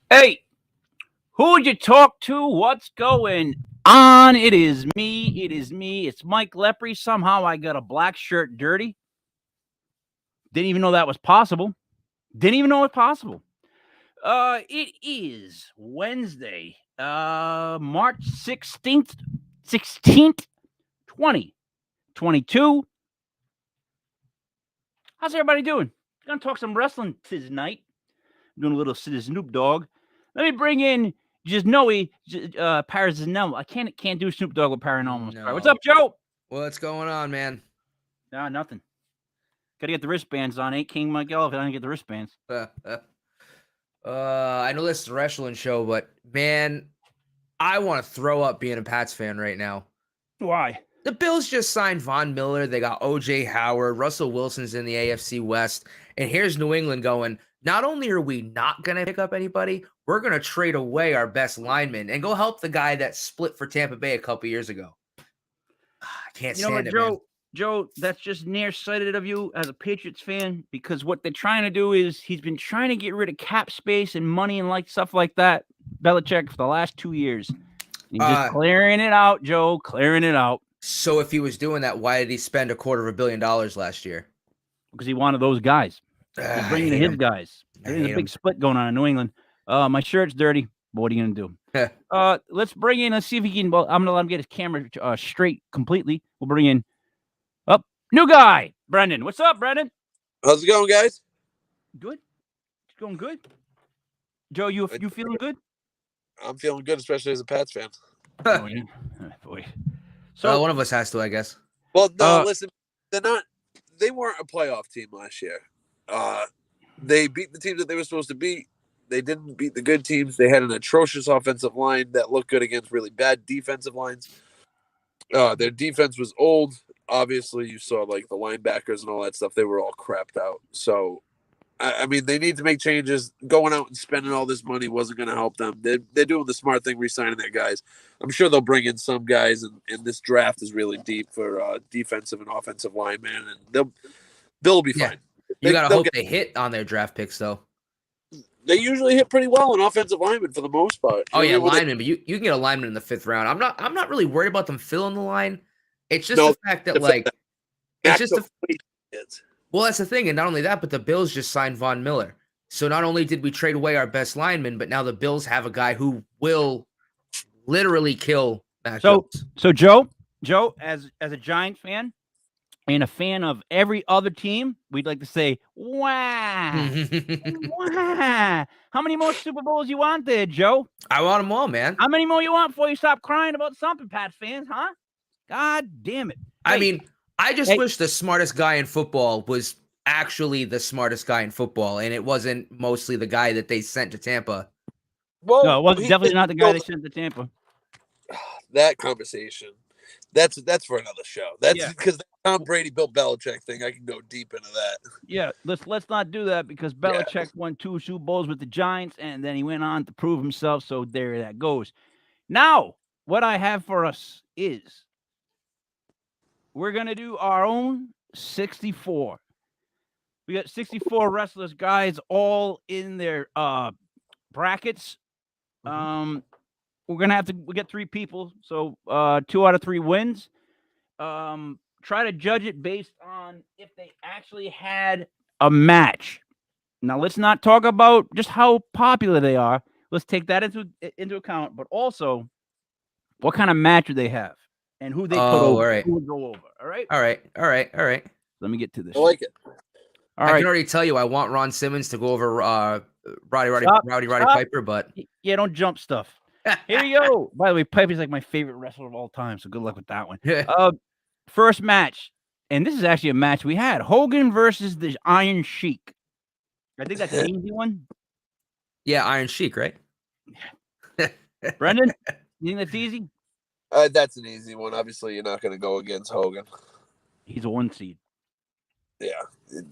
Hey, who'd you talk to? What's going on? It is me. It's Mike Lepre. Somehow I got a black shirt dirty. Didn't even know that was possible. It is Wednesday, March 16th, 2022. How's everybody doing? Gonna talk some wrestling tonight. Doing a little Snoop Dogg. Let me bring in just Noe, Paranormal. I can't do Snoop Dogg with Paranormal. No. What's up, Joe? What's going on, man? Nah, nothing. Got to get the wristbands on. Ain't King Miguel if I don't get the wristbands. I know this is a wrestling show, but man, I want to throw up being a Pats fan right now. Why? The Bills just signed Von Miller. They got O.J. Howard. Russell Wilson's in the AFC West. And here's New England going, not only are we not going to pick up anybody, we're going to trade away our best lineman and go help the guy that split for Tampa Bay a couple years ago. I can't stand it, man. Joe, that's just nearsighted of you as a Patriots fan, because what they're trying to do is he's been trying to get rid of cap space and money and like stuff like that, Belichick, for the last 2 years. He's just clearing it out, Joe, clearing it out. So if he was doing that, why did he spend $250 million last year? Because he wanted those guys. He's bringing in his guys. There's a big split going on in New England. My shirt's dirty. What are you going to do? Let's bring in, let's see if he can, well, I'm going to let him get his camera straight completely. We'll bring in new guy, Brennan. What's up, Brennan? How's it going, guys? Good. It's going good. Joe, you feeling good? I'm feeling good, especially as a Pats fan. Oh, yeah. Boy. So one of us has to, I guess. Well, no, listen, they weren't a playoff team last year. They beat the teams that they were supposed to beat. They didn't beat the good teams. They had an atrocious offensive line that looked good against really bad defensive lines. Their defense was old. Obviously, you saw like the linebackers and all that stuff. They were all crapped out. So, I mean, they need to make changes. Going out and spending all this money wasn't going to help them. They're doing the smart thing, re-signing their guys. I'm sure they'll bring in some guys, and this draft is really deep for defensive and offensive linemen, and they'll be fine. You got to hope they hit on their draft picks, though. They usually hit pretty well on offensive linemen for the most part. Oh, yeah, linemen, but you can get a lineman in the 5th round. I'm not really worried about them filling the line. It's just the fact that, like, it's just well, that's the thing. And not only that, but the Bills just signed Von Miller. So not only did we trade away our best lineman, but now the Bills have a guy who will literally kill matchups. So Joe, as a Giants fan and a fan of every other team, we'd like to say, wow. Wow. How many more Super Bowls you want there, Joe? I want them all, man. How many more you want before you stop crying about something, Pat fans, huh? God damn it. I mean, I just wish the smartest guy in football was actually the smartest guy in football, and it wasn't mostly the guy that they sent to Tampa. Well, no, it wasn't definitely not the guy they sent to Tampa. That conversation, that's for another show. That's because the Tom Brady Bill Belichick thing. I can go deep into that. Yeah, let's not do that, because Belichick won 2 Super Bowls with the Giants, and then he went on to prove himself. So there that goes. Now, what I have for us is, we're going to do our own 64. We got 64 wrestlers, guys, all in their brackets. We're going to we get 3 people, so 2 out of 3 wins. Try to judge it based on if they actually had a match. Now, let's not talk about just how popular they are. Let's take that into account, but also what kind of match do they have? And who they put over, who would go over. All right? All right. Let me get to this. I like it. All right. I can already tell you I want Ron Simmons to go over Rowdy Piper, but... Yeah, don't jump stuff. Here you go. By the way, Piper's like my favorite wrestler of all time, so good luck with that one. First match, and this is actually a match we had. Hogan versus the Iron Sheik. I think that's an easy one. Yeah, Iron Sheik, right? Brendan, you think that's easy? That's an easy one. Obviously, you're not going to go against Hogan. He's a 1 seed. Yeah,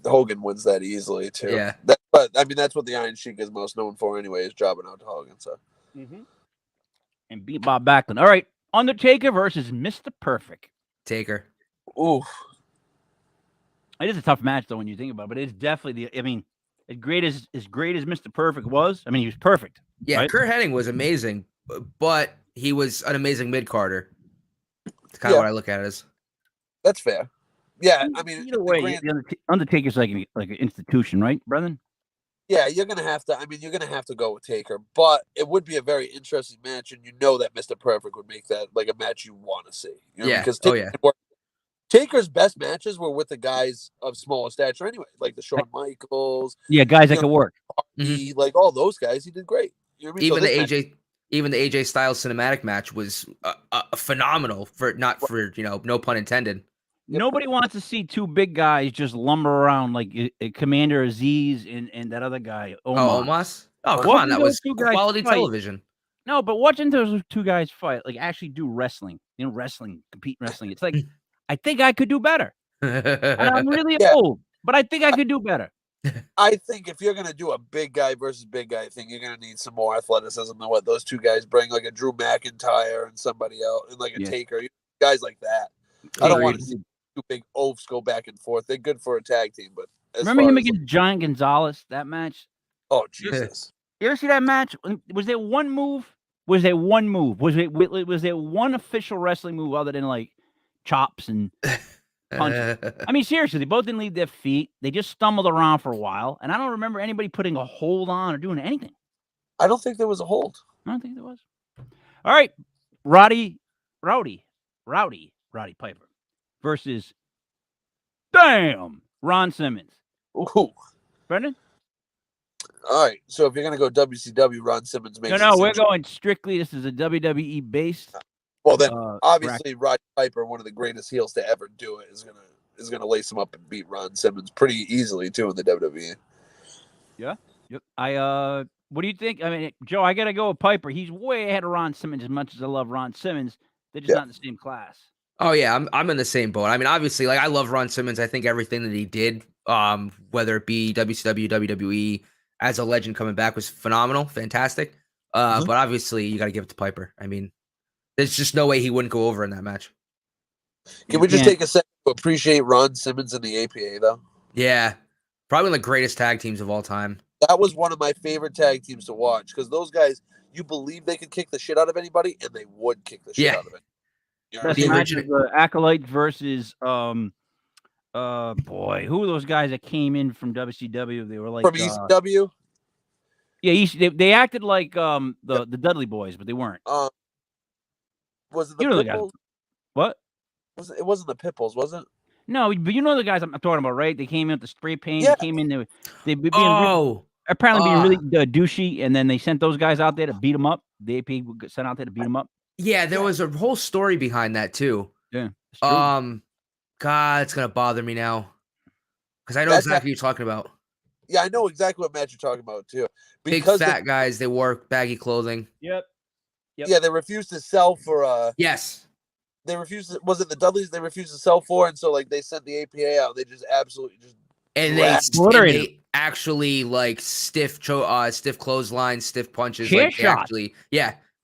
Hogan wins that easily too. Yeah. But I mean, that's what the Iron Sheik is most known for anyway, is jobbing out to Hogan. So. And beat Bob Backlund. All right, Undertaker versus Mr. Perfect. Taker. Ooh. It is a tough match though when you think about it, but it's definitely the. I mean, as great as Mr. Perfect was, I mean, he was perfect. Yeah, right? Kurt Hennig was amazing, but he was an amazing mid-carder. It's kind of what I look at it as. That's fair. Yeah, I mean, either way, the Undertaker's like an institution, right, Brennan? Yeah, you're gonna have to. I mean, you're gonna have to go with Taker, but it would be a very interesting match, and you know that Mr. Perfect would make that like a match you want to see. You know, Yeah. because Taker's best matches were with the guys of smaller stature anyway, like the Shawn Michaels. Yeah, guys that could work. He like all those guys. He did great. You know what I mean? Even the AJ Styles cinematic match was phenomenal no pun intended. Nobody wants to see two big guys just lumber around like Commander Aziz and that other guy, Omos. Omos? Oh, come on. That was quality television. No, but watching those two guys fight, like actually do wrestling, compete wrestling. It's like, I think I could do better. And I'm really old, but I think I could do better. I think if you're going to do a big guy versus big guy thing, you're going to need some more athleticism than what those two guys bring, like a Drew McIntyre and somebody else, and like a Taker, guys like that. I don't want to see two big oafs go back and forth. They're good for a tag team, but remember him against Giant Gonzalez, that match? Oh, Jesus. You ever see that match? Was there one move? Was there one official wrestling move other than like chops and punches? I mean, seriously, they both didn't leave their feet. They just stumbled around for a while, and I don't remember anybody putting a hold on or doing anything. I don't think there was a hold. I don't think there was. All right, Rowdy Piper versus Ron Simmons. Ooh. Brendan? All right, so if you're going to go WCW, Ron Simmons makes No, we're going strictly. This is a WWE based. Well, then obviously Roddy Piper, one of the greatest heels to ever do it, is gonna lace him up and beat Ron Simmons pretty easily too in the WWE. Yeah. Yep. What do you think? I mean, Joe, I gotta go with Piper. He's way ahead of Ron Simmons. As much as I love Ron Simmons, they're just not in the same class. Oh yeah, I'm in the same boat. I mean, obviously, like I love Ron Simmons. I think everything that he did, whether it be WCW, WWE, as a legend coming back, was phenomenal, fantastic. But obviously, you got to give it to Piper. I mean, there's just no way he wouldn't go over in that match. Can we just take a second to appreciate Ron Simmons and the APA, though? Yeah. Probably one of the greatest tag teams of all time. That was one of my favorite tag teams to watch because those guys, you believe they could kick the shit out of anybody, and they would kick the shit out of it. You know the original Acolytes versus who are those guys that came in from WCW? They were like from ECW. Yeah, they acted like the Dudley Boys, but they weren't. Was it the Pitbulls? What? It wasn't the Pitbulls, was it? No, but you know the guys I'm talking about, right? They came in with the spray paint. Yeah. They came in there. They apparently being really douchey, and then they sent those guys out there to beat them up. The AP sent out there to beat them up. Yeah, there was a whole story behind that too. Yeah. God, it's gonna bother me now because I know exactly what you're talking about. Yeah, I know exactly what match you're talking about too. Because big fat guys, they wore baggy clothing. Yep. Yeah, they refused to sell for. Yes. They refused. Was it the Dudleys? They refused to sell for, and so like they sent the APA out. They just absolutely just. And they actually like stiff clotheslines, stiff punches.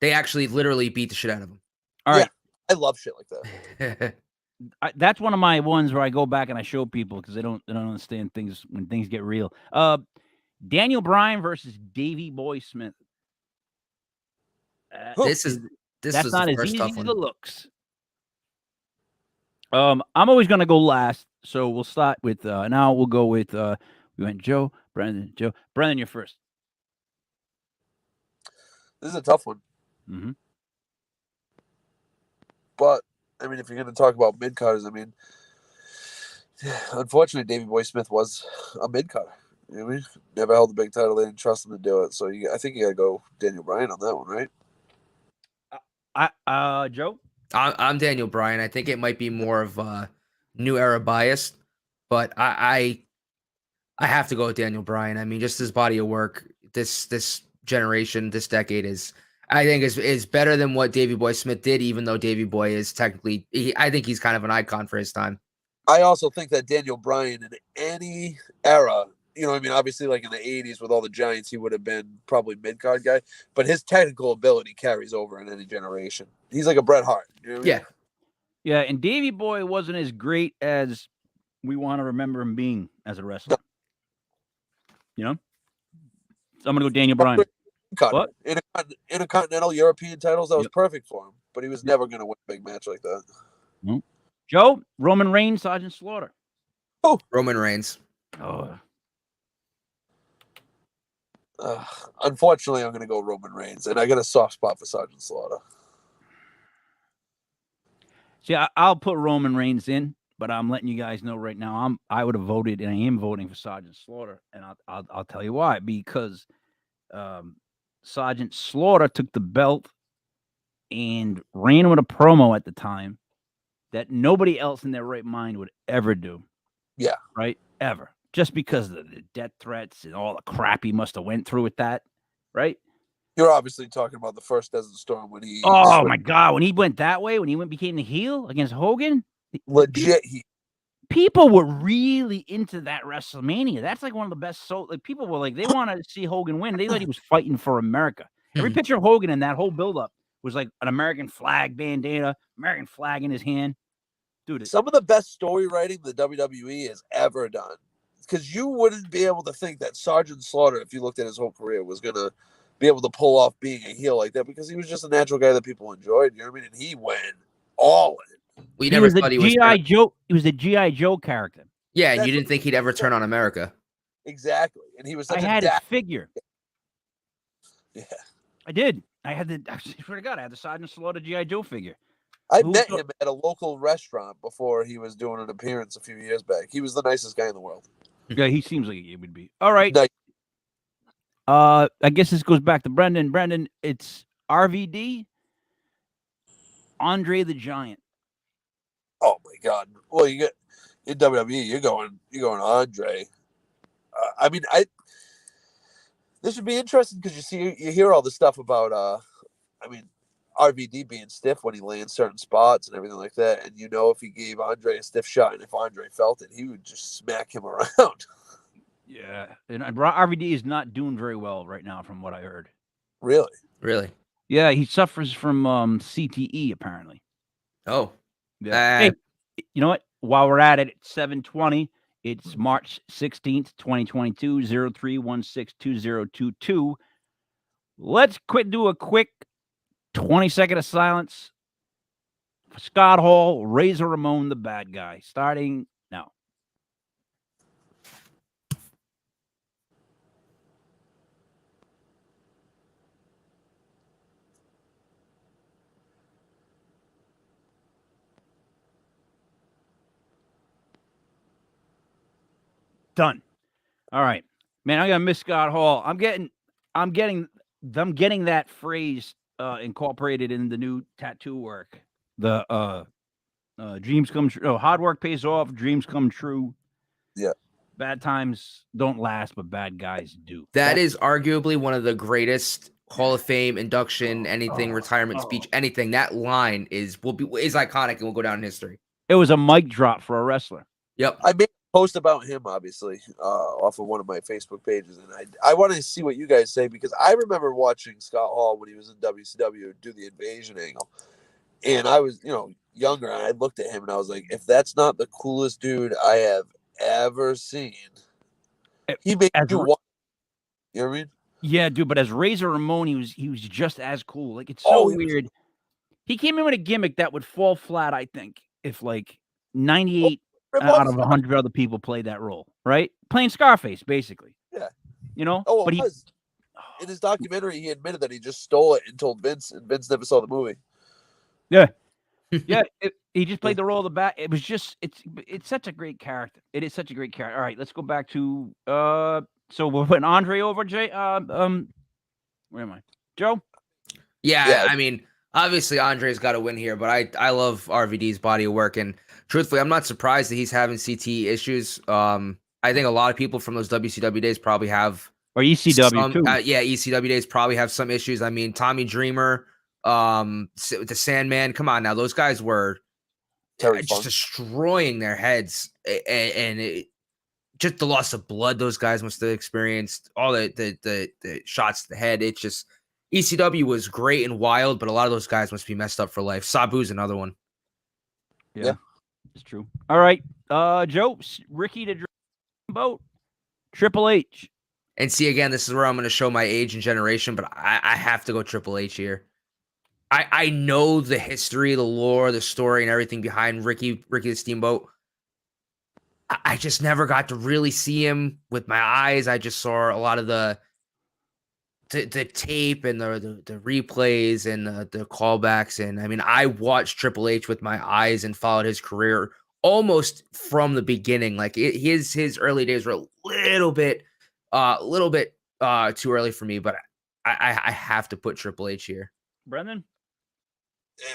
They actually literally beat the shit out of them. All right. I love shit like that. That's one of my ones where I go back and I show people because they don't understand things when things get real. Daniel Bryan versus Davey Boy Smith. That's not as easy as it looks. I'm always gonna go last, so we'll start with now we'll go with we went Joe, Brendan, you're first. This is a tough one. Mm-hmm. But I mean, if you're going to talk about mid carders, I mean, unfortunately, Davey Boy Smith was a mid carder. You know what I mean? Never held the big title. They didn't trust him to do it. So I think you got to go Daniel Bryan on that one, right? Joe? I'm Daniel Bryan. I think it might be more of a new era bias, but I have to go with Daniel Bryan. I mean, just his body of work, this generation, this decade I think is better than what Davey Boy Smith did, even though Davey Boy is technically, I think he's kind of an icon for his time. I also think that Daniel Bryan in any era, you know, I mean, obviously like in the 80s with all the Giants, he would have been probably mid-card guy, but his technical ability carries over in any generation. He's like a Bret Hart. You know what I mean? Yeah, and Davey Boy wasn't as great as we want to remember him being as a wrestler. No. You know? So I'm going to go Daniel Bryan. What? Intercontinental European titles, that was perfect for him, but he was never going to win a big match like that. Nope. Joe, Roman Reigns, Sergeant Slaughter. Oh, Roman Reigns. Oh. Unfortunately, I'm going to go Roman Reigns, and I got a soft spot for Sergeant Slaughter. See, I'll put Roman Reigns in, but I'm letting you guys know right now, I would have voted, and I am voting for Sergeant Slaughter, and I'll tell you why. Because Sergeant Slaughter took the belt and ran with a promo at the time that nobody else in their right mind would ever do. Yeah. Right? Ever. Just because of the death threats and all the crap he must have went through with that. Right? You're obviously talking about the first Desert Storm when he... Oh, my God. When he went that way, when he became the heel against Hogan. Legit. People were really into that WrestleMania. That's like one of the best. People were like, they wanted to see Hogan win. They thought he was fighting for America. Every picture of Hogan in that whole buildup was like an American flag bandana, American flag in his hand. Dude, some of the best story writing the WWE has ever done. Because you wouldn't be able to think that Sergeant Slaughter, if you looked at his whole career, was going to be able to pull off being a heel like that, because he was just a natural guy that people enjoyed. You know what I mean? And he went all in. We never thought he was G.I. Joe. He was the G.I. Joe character. Yeah, and you didn't think he'd ever turn on America. Exactly. And he was such I had his figure. Yeah. I did. I swear to God, I had the Sergeant Slaughter G.I. Joe figure. I met him at a local restaurant before he was doing an appearance a few years back. He was the nicest guy in the world. Yeah, he seems like he would be. All right. Nice. I guess this goes back to Brendan. Brendan, it's RVD, Andre the Giant. Oh my God! Well, you get in WWE, you're going Andre. I mean, this would be interesting because you hear all the stuff about RVD being stiff when he lands certain spots and everything like that, and if he gave Andre a stiff shot and if Andre felt it, he would just smack him around. Yeah, and RVD is not doing very well right now, from what I heard. Really? Yeah, he suffers from CTE apparently. Oh, yeah. Hey, you know what? While we're at it, it's 7:20. It's March 16th, 2022, 03162022. Let's do a quick 20-second of silence for Scott Hall, Razor Ramon, the bad guy, starting now. Done. All right, man. I'm gonna miss Scott Hall. I'm getting that phrase incorporated in the new tattoo work. The dreams come true. Oh, hard work pays off. Dreams come true. Yeah. Bad times don't last, but bad guys do. That is arguably one of the greatest Hall of Fame induction, anything, retirement speech, anything. That line is iconic and will go down in history. It was a mic drop for a wrestler. Yep. I made a post about him, obviously, off of one of my Facebook pages, and I want to see what you guys say, because I remember watching Scott Hall when he was in WCW do the invasion angle, and I was, younger, and I looked at him and I was like, if that's not the coolest dude I have ever seen, he made you watch. You know what I mean? Yeah, dude. But as Razor Ramon, he was just as cool. Like, it's so weird. He came in with a gimmick that would fall flat, I think, if like 98 out of 100 other people played that role, right? Playing Scarface, basically. Yeah. Oh, but in his documentary, he admitted that he just stole it and told Vince, and Vince never saw the movie. Yeah. Yeah, he just played the role of the bat. It was just it's such a great character. It is such a great character. All right, let's go back to so we're putting Andre over Jay. Where am I? Joe? Yeah, I mean, obviously Andre's got to win here, but I love RVD's body of work, and truthfully, I'm not surprised that he's having CTE issues. I think a lot of people from those WCW days probably have Or ECW too. Yeah, ECW days probably have some issues. I mean, Tommy Dreamer, the Sandman. Come on now, those guys were just destroying their heads, and just the loss of blood those guys must have experienced. All the shots to the head. It's just ECW was great and wild, but a lot of those guys must be messed up for life. Sabu's another one. Yeah, it's true. All right, Joe, Ricky to Boat, Triple H. And see, again, this is where I'm going to show my age and generation, but I have to go Triple H here. I know the history, the lore, the story, and everything behind Ricky the Steamboat. I just never got to really see him with my eyes. I just saw a lot of the tape and the replays and the callbacks. And I mean, I watched Triple H with my eyes and followed his career almost from the beginning. Like his early days were a little bit too early for me, but I have to put Triple H here. Brennan?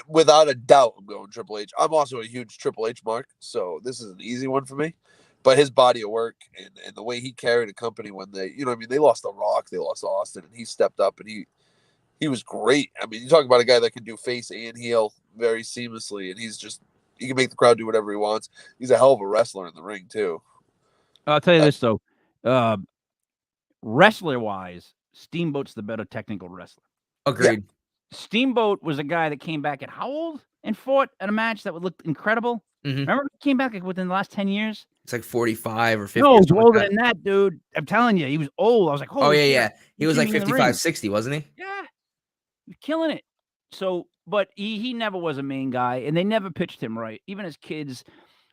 Without a doubt, I'm going Triple H. I'm also a huge Triple H mark, so this is an easy one for me. But his body of work and the way he carried a company when they, they lost The Rock, they lost Austin, and he stepped up and he was great. I mean, you talk about a guy that can do face and heel very seamlessly, and he can make the crowd do whatever he wants. He's a hell of a wrestler in the ring too. I'll tell you this though, wrestler-wise, Steamboat's the better technical wrestler. Agreed. Yeah. Steamboat was a guy that came back at how old and fought at a match that would look incredible. Mm-hmm. Remember, he came back within the last 10 years. It's like 45 or 50. No, he's older than that, dude. I'm telling you, he was old. I was like, holy shit. Yeah. He was like 55, 60, wasn't he? Yeah. He was killing it. So, but he never was a main guy, and they never pitched him right. Even as kids,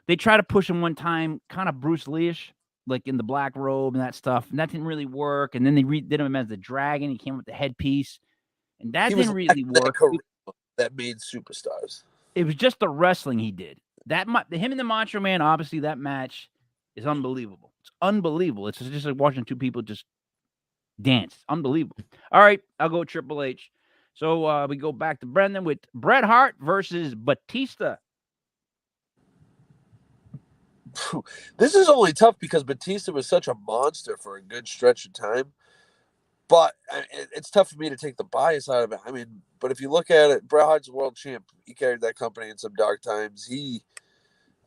they tried to push him one time, kind of Bruce Lee-ish, like in the black robe and that stuff, and that didn't really work. And then they did him as the dragon. He came with the headpiece. And that didn't really work. That made superstars. It was just the wrestling he did. Him and the Macho Man, obviously, that match is unbelievable. It's unbelievable. It's just like watching two people just dance. Unbelievable. All right, I'll go Triple H. So we go back to Brendan with Bret Hart versus Batista. This is only tough because Batista was such a monster for a good stretch of time. But it's tough for me to take the bias out of it. I mean, but if you look at it, Bret Hart's world champ. He carried that company in some dark times.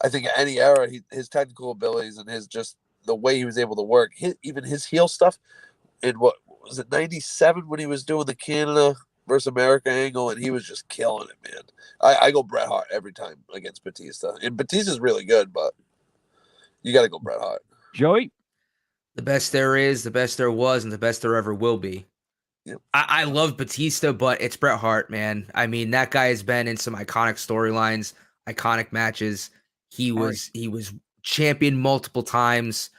I think at any era, his technical abilities and the way he was able to work, even his heel stuff. In what was it, 97 when he was doing the Canada versus America angle, and he was just killing it, man. I go Bret Hart every time against Batista. And Batista's really good, but you got to go Bret Hart. Joey? The best there is, the best there was, and the best there ever will be. Yep. I love Batista, but it's Bret Hart, man. I mean, that guy has been in some iconic storylines, iconic matches. He was champion multiple times.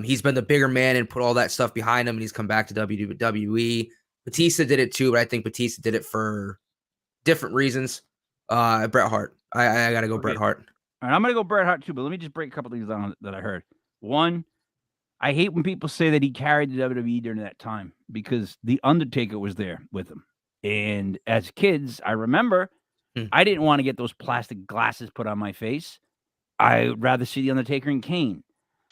He's been the bigger man and put all that stuff behind him, and he's come back to WWE. Batista did it too, but I think Batista did it for different reasons. Bret Hart. I got to go Bret Hart. All right, I'm going to go Bret Hart too, but let me just break a couple things down that I heard. One, I hate when people say that he carried the WWE during that time because the Undertaker was there with him. And as kids, I remember I didn't want to get those plastic glasses put on my face. I'd rather see the Undertaker and Kane.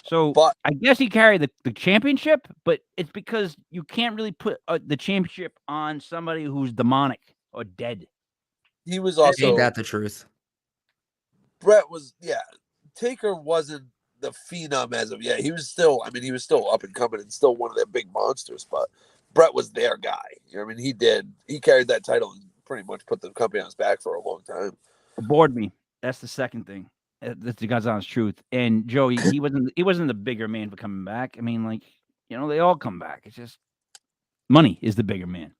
So I guess he carried the championship, but it's because you can't really put the championship on somebody who's demonic or dead. He was also... Ain't that the truth? Bret was, Taker wasn't the phenom as of he was still up and coming and still one of their big monsters, but Bret was their guy. You know what I mean? He carried that title and pretty much put the company on his back for a long time. It bored me. That's the second thing. That's the God's honest truth. And Joey, he wasn't the bigger man for coming back. I mean, they all come back. It's just money is the bigger man.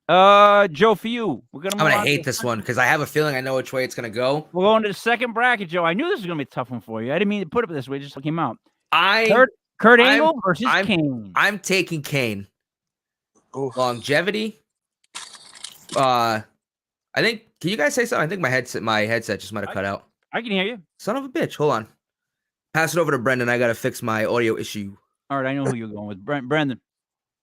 Joe, for you, I'm gonna hate this one because I have a feeling I know which way it's gonna go. We're going to the second bracket, Joe. I knew this was gonna be a tough one for you. I didn't mean to put it this way; it just came out. Kurt Angle versus Kane. I'm taking Kane. Oof. Longevity. I think. Can you guys say something? I think my headset just might have cut out. I can hear you. Son of a bitch. Hold on. Pass it over to Brendan. I gotta fix my audio issue. All right, I know who you're going with, Brendan.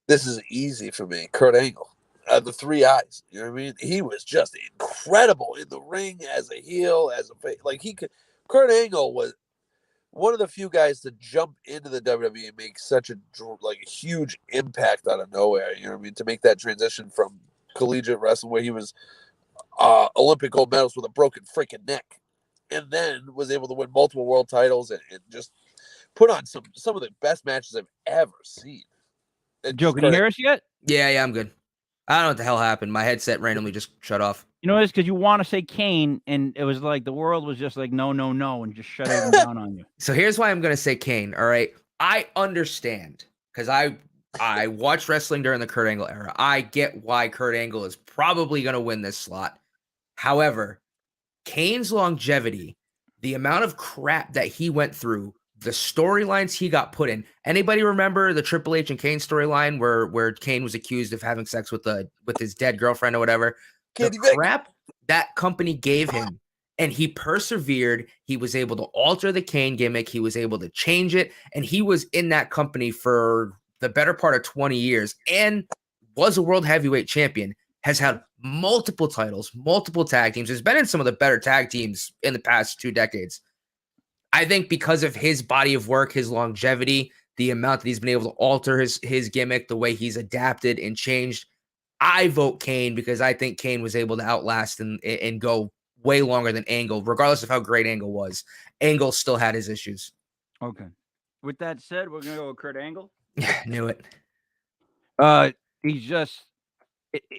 This is easy for me. Kurt Angle. The three eyes. You know what I mean? He was just incredible in the ring as a heel, as a face. Kurt Angle was one of the few guys to jump into the WWE and make such a huge impact out of nowhere. You know what I mean? To make that transition from collegiate wrestling, where he was Olympic gold medals with a broken freaking neck, and then was able to win multiple world titles and just put on some of the best matches I've ever seen. Joe, can you hear us yet? Yeah, I'm good. I don't know what the hell happened. My headset randomly just shut off. You know, it's because you want to say Kane, and it was like the world was just like, no, and just shut everything down on you. So here's why I'm going to say Kane, all right? I understand, because I watched wrestling during the Kurt Angle era. I get why Kurt Angle is probably going to win this slot. However, Kane's longevity, the amount of crap that he went through, the storylines he got put in. Anybody remember the Triple H and Kane storyline where Kane was accused of having sex with his dead girlfriend or whatever? The crap that company gave him, and he persevered. He was able to alter the Kane gimmick. He was able to change it, and he was in that company for the better part of 20 years and was a world heavyweight champion, has had multiple titles, multiple tag teams, has been in some of the better tag teams in the past 2 decades. I think because of his body of work, his longevity, the amount that he's been able to alter his gimmick, the way he's adapted and changed, I vote Kane because I think Kane was able to outlast and go way longer than Angle, regardless of how great Angle was. Angle still had his issues. Okay. With that said, we're going to go with Kurt Angle. Yeah, knew it. He's just,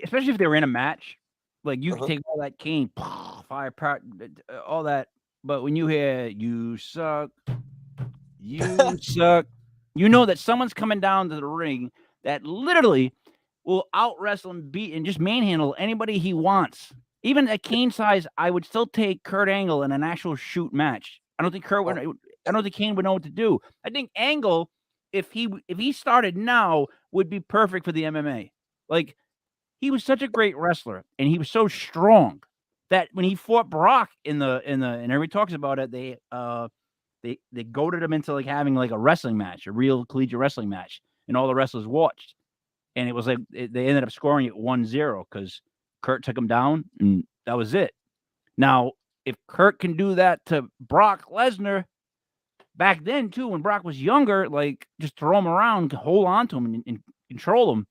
especially if they were in a match, like you can take all that Kane, fire, all that. But when you hear you suck, you know that someone's coming down to the ring that literally will out wrestle and beat and just manhandle anybody he wants. Even at Kane size, I would still take Kurt Angle in an actual shoot match. I don't think Kane would know what to do. I think Angle, if he started now, would be perfect for the MMA. Like, he was such a great wrestler and he was so strong that when he fought Brock and everybody talks about it, they goaded him into like having like a wrestling match, a real collegiate wrestling match, and all the wrestlers watched. And it was like they ended up scoring it 1-0 because Kurt took him down, and that was it. Now, if Kurt can do that to Brock Lesnar back then too, when Brock was younger, like just throw him around, hold on to him, and control him,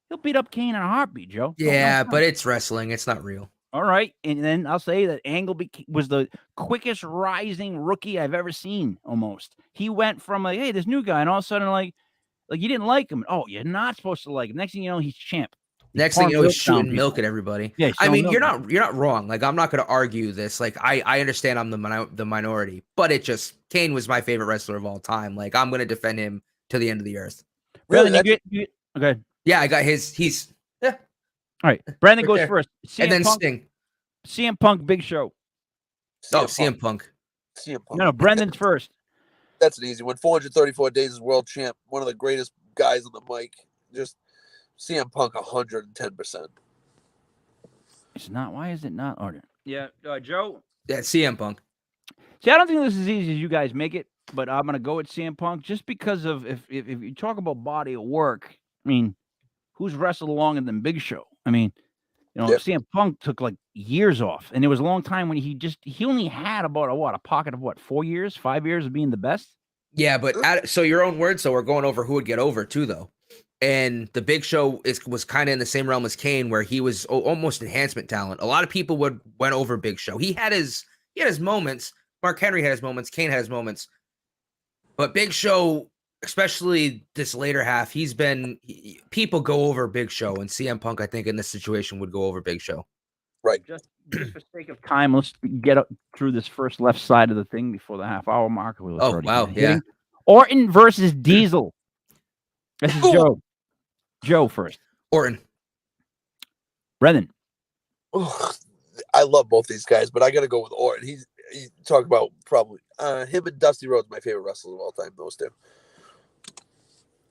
he'll beat up Kane in a heartbeat, Joe. Yeah, but it's wrestling. It's not real. All right. And then I'll say that Angle was the quickest rising rookie I've ever seen, almost. He went from like, hey, this new guy, and all of a sudden, like you didn't like him. Oh, you're not supposed to like him. Next thing you know, he's champ. Next thing you know, he's shooting milk at everybody. Yeah, I mean, you're not wrong. Like, I'm not going to argue this. Like, I understand I'm the minority, but Kane was my favorite wrestler of all time. Like, I'm going to defend him to the end of the earth. Really? Okay. Yeah, I got he's yeah. All right. Brandon goes first. And then Sting. CM Punk, Big Show. CM Punk. No, Brendan's first. That's an easy one. 434 days as world champ. One of the greatest guys on the mic. Just CM Punk 110%. It's not. Why is it not Orton? Yeah, Joe? Yeah, CM Punk. See, I don't think this is as easy as you guys make it, but I'm going to go with CM Punk just because of if you talk about body of work, I mean, who's wrestled longer than Big Show? I mean, CM Punk took like years off, and it was a long time when he only had about a pocket of 4 years, 5 years of being the best. Yeah, but so your own words. So we're going over who would get over too, though. And the Big Show was kind of in the same realm as Kane, where he was almost enhancement talent. A lot of people went over Big Show. He had his moments. Mark Henry had his moments. Kane had his moments. But Big Show, especially this later half, people go over Big Show, and CM Punk, I think, in this situation would go over Big Show. Right. Just for sake of time, let's get up through this first left side of the thing before the half-hour mark. Oh, wow, yeah. Orton versus Diesel. This is Joe. Joe first. Orton. Brennan. I love both these guys, but I got to go with Orton. He talk about probably him and Dusty Rhodes, my favorite wrestlers of all time. Those two. All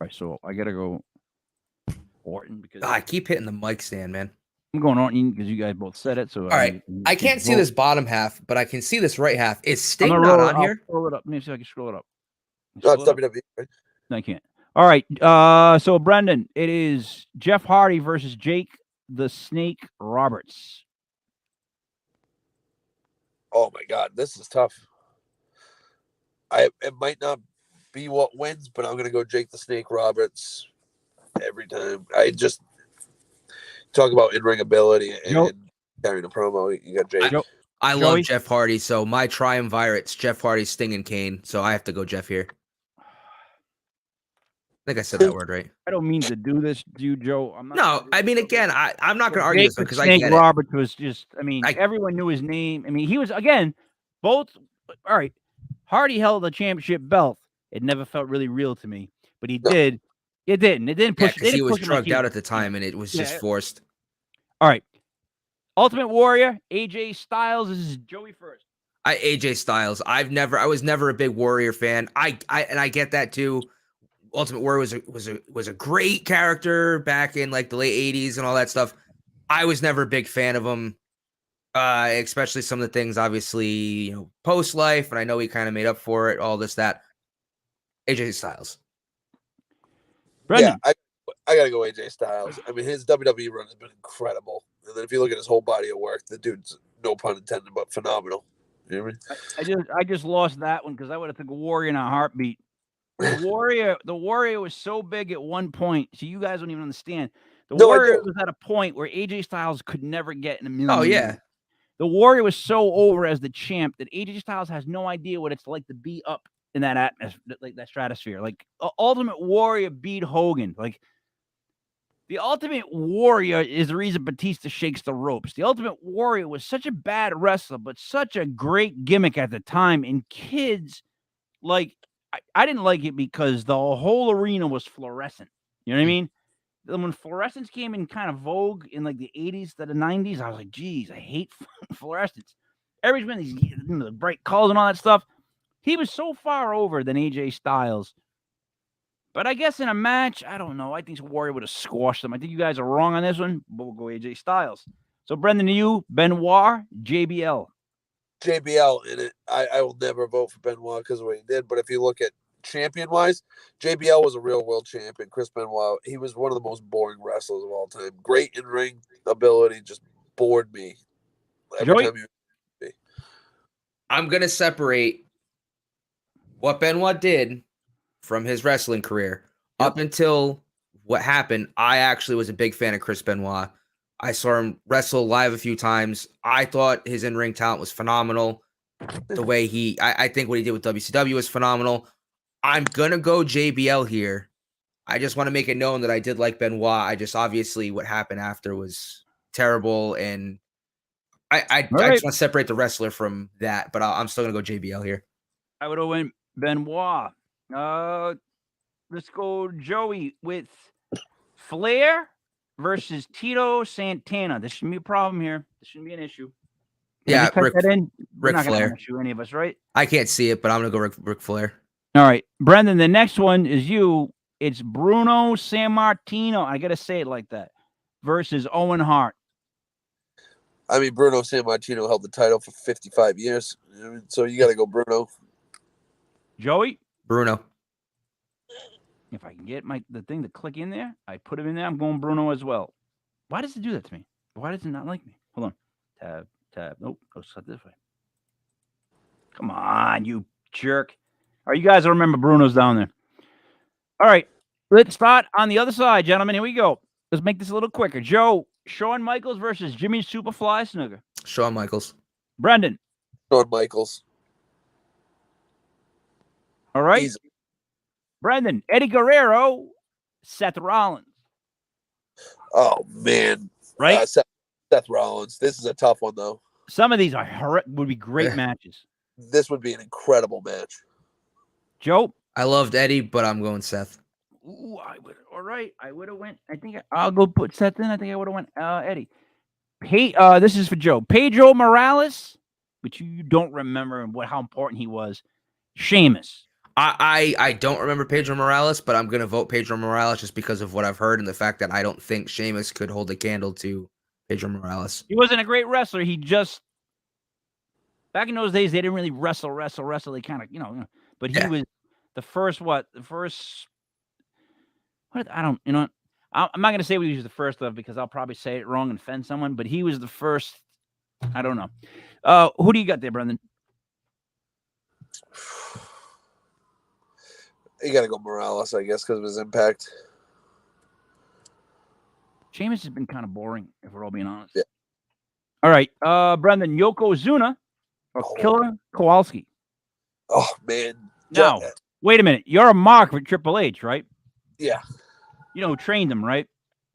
right, so I got to go Orton because I keep hitting the mic stand, man. I'm going Orton because you guys both said it. So all right, I can't see this bottom half, but I can see this right half. Is Sting not on here? Scroll it up. Let me see if I can scroll it up. No, it's WWE. Right? No, I can't. All right. So Brendan, it is Jeff Hardy versus Jake the Snake Roberts. Oh my God, this is tough. It might not be what wins, but I'm going to go Jake the Snake Roberts every time. I just talk about in-ring ability and carrying a promo. You got Jake. I love Jeff Hardy, so my triumvirate's Jeff Hardy, Sting, and Kane. So I have to go Jeff here. I think I said that word right. I don't mean to do this to you, Joe. I'm not. No, I mean, again, I'm not going to argue this one because I get Roberts was just. I mean, everyone knew his name. I mean, he was again both. All right, Hardy held the championship belt. It never felt really real to me, but he did. It didn't. It didn't push. Because he was drugged out at the time, and it was just forced. All right, Ultimate Warrior, AJ Styles. This is Joey first. AJ Styles. I was never a big Warrior fan. I get that too. Ultimate Warrior was a great character back in like the late 80s and all that stuff. I was never a big fan of him, especially some of the things, obviously, post life, and I know he kind of made up for it. All this, that. AJ Styles. Brennan. Yeah, I gotta go AJ Styles. I mean, his WWE run has been incredible, and then if you look at his whole body of work, the dude's, no pun intended, but phenomenal. You know what I mean? I just lost that one because I would have took a Warrior in a heartbeat. The Warrior was so big at one point, so you guys don't even understand. The Warrior was at a point where AJ Styles could never get in a million. Oh yeah, years. The Warrior was so over as the champ that AJ Styles has no idea what it's like to be up in that atmosphere, like that stratosphere. Like Ultimate Warrior beat Hogan. Like the Ultimate Warrior is the reason Batista shakes the ropes. The Ultimate Warrior was such a bad wrestler, but such a great gimmick at the time, and kids like. I didn't like it because the whole arena was fluorescent. You know what I mean? When fluorescence came in kind of vogue in like the 80s to the 90s, I was like, geez, I hate fluorescence. Everybody's been these bright colors and all that stuff. He was so far over than AJ Styles. But I guess in a match, I don't know. I think Warrior would have squashed him. I think you guys are wrong on this one, but we'll go AJ Styles. So, Brendan, to you, Benoit, JBL. JBL in it. I will never vote for Benoit because of what he did. But if you look at champion-wise, JBL was a real world champion. Chris Benoit, he was one of the most boring wrestlers of all time. Great in-ring ability, just bored me every time you. I'm going to separate what Benoit did from his wrestling career. Up until what happened, I actually was a big fan of Chris Benoit. I saw him wrestle live a few times. I thought his in-ring talent was phenomenal. The way I think what he did with WCW was phenomenal. I'm going to go JBL here. I just want to make it known that I did like Benoit. I just, obviously, what happened after was terrible. And I just want to separate the wrestler from that. But I'm still going to go JBL here. I would have went Benoit. Let's go Joey with Flair versus Tito Santana. This shouldn't be a problem here. This shouldn't be an issue. Yeah, Ric Flair. Issue any of us, right? I can't see it, but I'm gonna go Ric Flair. All right, Brendan. The next one is you. It's Bruno Sammartino. I gotta say it like that. Versus Owen Hart. I mean, Bruno Sammartino held the title for 55 years, so you got to go Bruno. Joey. Bruno. If I can get the thing to click in there, I put him in there. I'm going Bruno as well. Why does it do that to me? Why does it not like me? Hold on. Tab. Nope. Go set this way. Come on, you jerk. All right, you guys remember Bruno's down there. All right. Let's start on the other side, gentlemen. Here we go. Let's make this a little quicker. Joe, Shawn Michaels versus Jimmy Superfly Snuka. Shawn Michaels. Brendan. Shawn Michaels. All right. Brendan, Eddie Guerrero, Seth Rollins. Oh, man. Right? Seth Rollins. This is a tough one, though. Some of these would be great matches. This would be an incredible match. Joe? I loved Eddie, but I'm going Seth. Ooh, all right. I would have went. I think I'll go put Seth in. I think I would have went Eddie. This is for Joe. Pedro Morales, which you don't remember how important he was. Sheamus. I don't remember Pedro Morales, but I'm going to vote Pedro Morales just because of what I've heard and the fact that I don't think Sheamus could hold a candle to Pedro Morales. He wasn't a great wrestler. He just, back in those days, they didn't really wrestle. They kind of, but he was the first, I don't, I'm not going to say he was the first of because I'll probably say it wrong and offend someone, but he was the first. I don't know. Who do you got there, Brendan? You got to go Morales, I guess, because of his impact. Sheamus has been kind of boring, if we're all being honest. Yeah. All right, Brendan, Yokozuna or Killer Kowalski? Oh, man. Now, wait a minute. You're a mark for Triple H, right? Yeah. You know who trained him, right?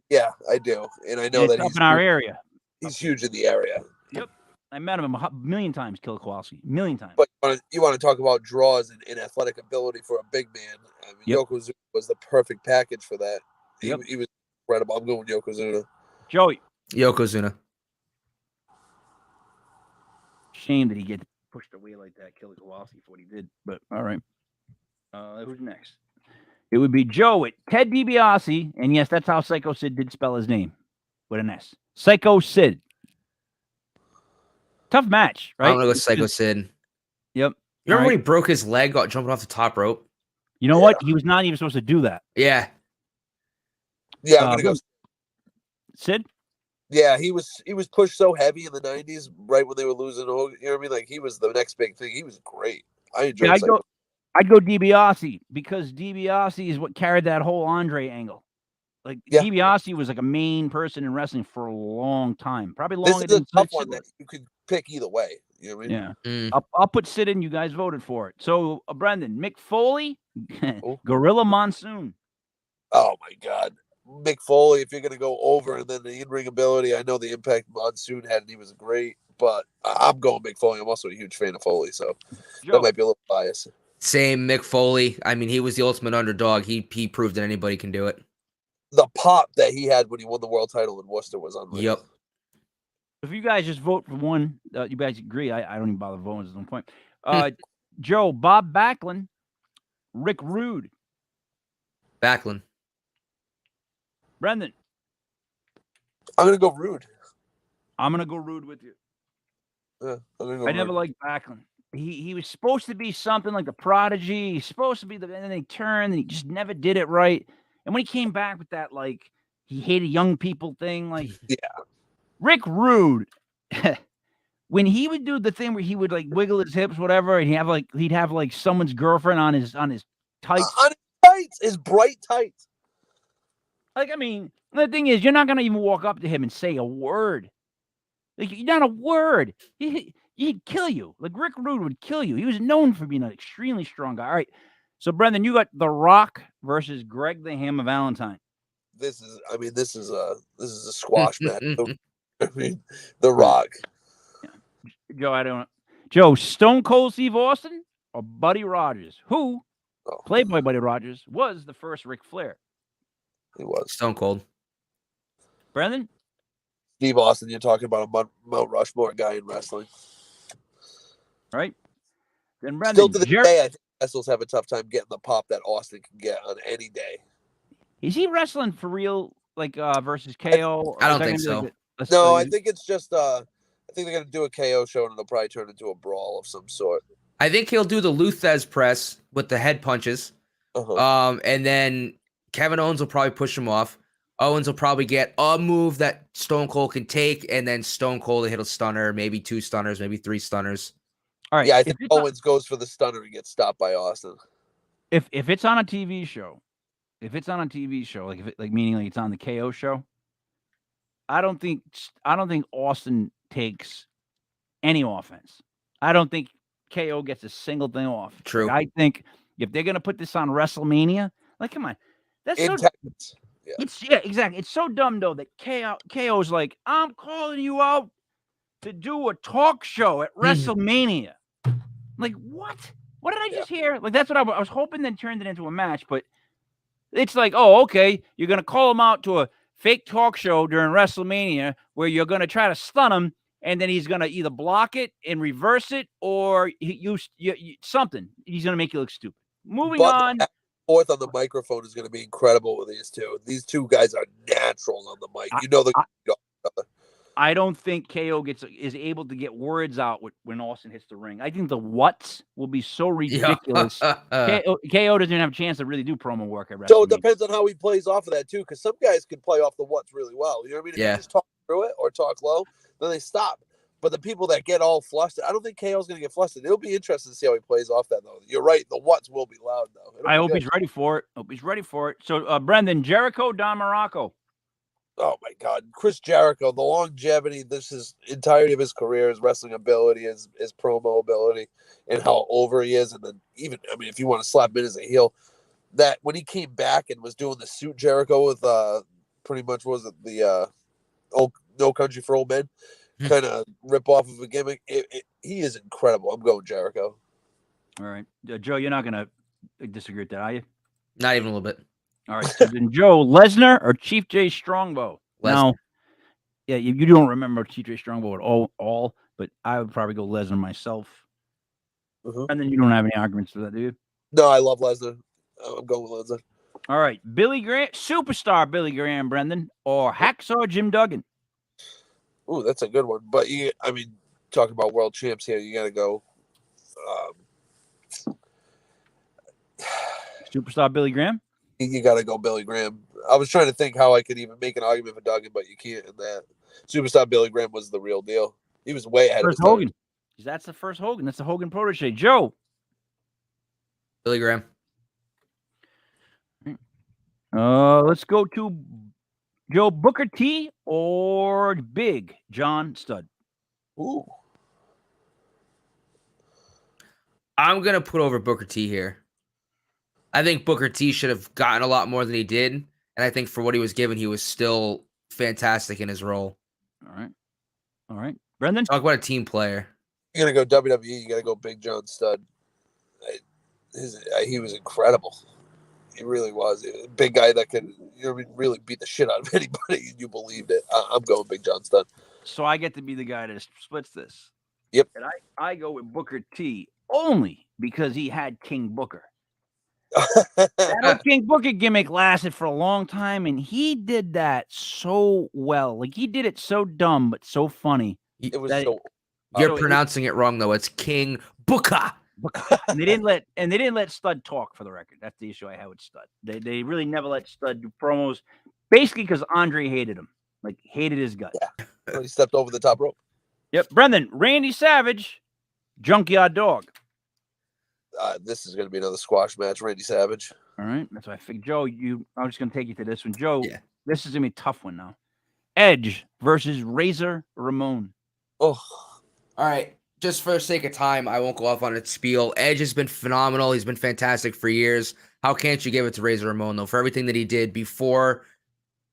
Yeah, I do. And I know that he's up in our area. He's huge in the area. Yep. I met him a million times, Killer Kowalski. A million times. But you want to talk about draws and athletic ability for a big man. I mean, Yokozuna was the perfect package for that. He was incredible. I'm going Yokozuna. Joey. Yokozuna. Shame that he gets pushed away like that, Killer Kowalski, for what he did. But all right. Who's next? It would be Joe at Ted DiBiase. And yes, that's how Psycho Sid did spell his name. With an S. Psycho Sid. Tough match, right? I'm going to go Psycho Sid. Yep. You remember when he broke his leg jumping off the top rope? You know what? He was not even supposed to do that. Yeah. Yeah, I'm going to go Sid? Yeah, he was pushed so heavy in the 90s, right when they were losing Hogan. You know what I mean? Like, he was the next big thing. He was great. I enjoyed I'd go DiBiase because DiBiase is what carried that whole Andre angle. Like, DiBiase was like a main person in wrestling for a long time. Probably longer than a tough one that you could pick either way. You know what I mean? Yeah. I'll put Sid in. You guys voted for it. So, Brendan, Mick Foley, Gorilla Monsoon. Oh, my God. Mick Foley, if you're going to go over, and then the in-ring ability, I know the impact Monsoon had, and he was great, but I'm going Mick Foley. I'm also a huge fan of Foley, so that might be a little biased. Same, Mick Foley. I mean, he was the ultimate underdog. He proved that anybody can do it. The pop that he had when he won the world title in Worcester was unreal. Yep. If you guys just vote for one, you guys agree. I don't even bother voting at some point. Joe, Bob Backlund, Rick Rude. Backlund. Brendan. I'm going to go Rude. I'm going to go Rude with you. Yeah, I never liked Backlund. He was supposed to be something like the Prodigy. He's supposed to be and then they turned, and he just never did it right. And when he came back with that, like, he hated young people thing, like, Rick Rude, when he would do the thing where he would like wiggle his hips, whatever, and he'd have like someone's girlfriend on his tights. On his tights, his bright tights. Like, I mean, the thing is, you're not gonna even walk up to him and say a word. Like, not a word. He'd kill you. Like, Rick Rude would kill you. He was known for being an extremely strong guy. All right. So, Brendan, you got The Rock versus Greg the Hammer Valentine. This is a squash match. I mean, The Rock. Yeah. Joe, Stone Cold Steve Austin or Buddy Rogers, who, played by Buddy Rogers, was the first Ric Flair. He was. Stone Cold. Brendan? Steve Austin, you're talking about a Mount Rushmore guy in wrestling. Right. Then Brendan. Still to the day, I think wrestlers have a tough time getting the pop that Austin can get on any day. Is he wrestling for real, like versus KO? I don't think so. No, I think it's just I think they're gonna do a KO show and it'll probably turn into a brawl of some sort. I think he'll do the Luthez press with the head punches. And then Kevin Owens will probably push him off. Owens will probably get a move that Stone Cold can take, and then Stone Cold will hit a stunner, maybe 2 stunners, maybe 3 stunners. All right. Yeah, I think Owens goes for the stunner and gets stopped by Austin. If it's on a TV show, like meaning like it's on the KO show, I don't think Austin takes any offense. I don't think KO gets a single thing off. True. Like, I think if they're gonna put this on WrestleMania, like, come on, that's so. Yeah, exactly. It's so dumb though that KO's like, I'm calling you out to do a talk show at WrestleMania. Like, what? What did I just hear? Like, that's what I was hoping that turned it into a match, but it's like, oh, okay, you're going to call him out to a fake talk show during WrestleMania where you're going to try to stun him, and then he's going to either block it and reverse it or something. He's going to make you look stupid. Moving on. Fourth on the microphone is going to be incredible with these two. These two guys are naturals on the mic. I don't think KO is able to get words out when Austin hits the ring. I think the whats will be so ridiculous. KO doesn't even have a chance to really do promo work at WrestleMania. So it depends on how he plays off of that too, because some guys can play off the what's really well. You know what I mean? If you just talk through it or talk low, then they stop. But the people that get all flustered, I don't think KO's going to get flustered. It'll be interesting to see how he plays off that, though. You're right. The whats will be loud, though. I hope he's ready for it. So, Brendan, Jericho, Don Morocco. Oh, my God. Chris Jericho, the longevity, this is entirety of his career, his wrestling ability, his promo ability, and how over he is. And then even, I mean, if you want to slap him in as a heel, that when he came back and was doing the suit Jericho with pretty much, was it the No Country for Old Men? Kind of rip off of a gimmick. He is incredible. I'm going Jericho. All right. Joe, you're not going to disagree with that, are you? Not even a little bit. All right. So then, Joe, Lesnar or Chief J Strongbow? Lesnar. Now, yeah, you don't remember Chief J Strongbow at all, but I would probably go Lesnar myself. And then you don't have any arguments for that, do you? No, I love Lesnar. I'm going with Lesnar. All right. Billy Graham, superstar Billy Graham, Brendan, or Hacksaw Jim Duggan? Ooh, that's a good one. But talking about world champs here, you got to go. Superstar Billy Graham? You got to go Billy Graham. I was trying to think how I could even make an argument for Duggan, but you can't. In that superstar Billy Graham was the real deal. He was way ahead of his time. Hogan. That's the first Hogan. That's the Hogan protege. Joe. Billy Graham. Let's go to Joe, Booker T or Big John Studd. Ooh. I'm going to put over Booker T here. I think Booker T should have gotten a lot more than he did. And I think for what he was given, he was still fantastic in his role. All right. Brendan? Talk about a team player. You're going to go WWE. You got to go Big John Studd. He was incredible. He really was. A big guy that could really beat the shit out of anybody, and you believed it. I'm going Big John Studd. So I get to be the guy that splits this. Yep. And I go with Booker T only because he had King Booker. That King Booker gimmick lasted for a long time, and he did that so well. Like, he did it so dumb, but so funny. It was You're pronouncing it wrong, though. It's King Booker. And they didn't let Studd talk, for the record. That's the issue I had with Studd. They really never let Studd do promos, basically because Andre hated him, like hated his guts. Yeah. He stepped over the top rope. Yep, Brendan, Randy Savage, Junkyard Dog. This is going to be another squash match, Randy Savage. All right, that's what I figured. Joe, I'm just going to take you to this one. Joe, yeah. This is going to be a tough one now. Edge versus Razor Ramon. Oh, all right. Just for the sake of time, I won't go off on its spiel. Edge has been phenomenal. He's been fantastic for years. How can't you give it to Razor Ramon, though, for everything that he did before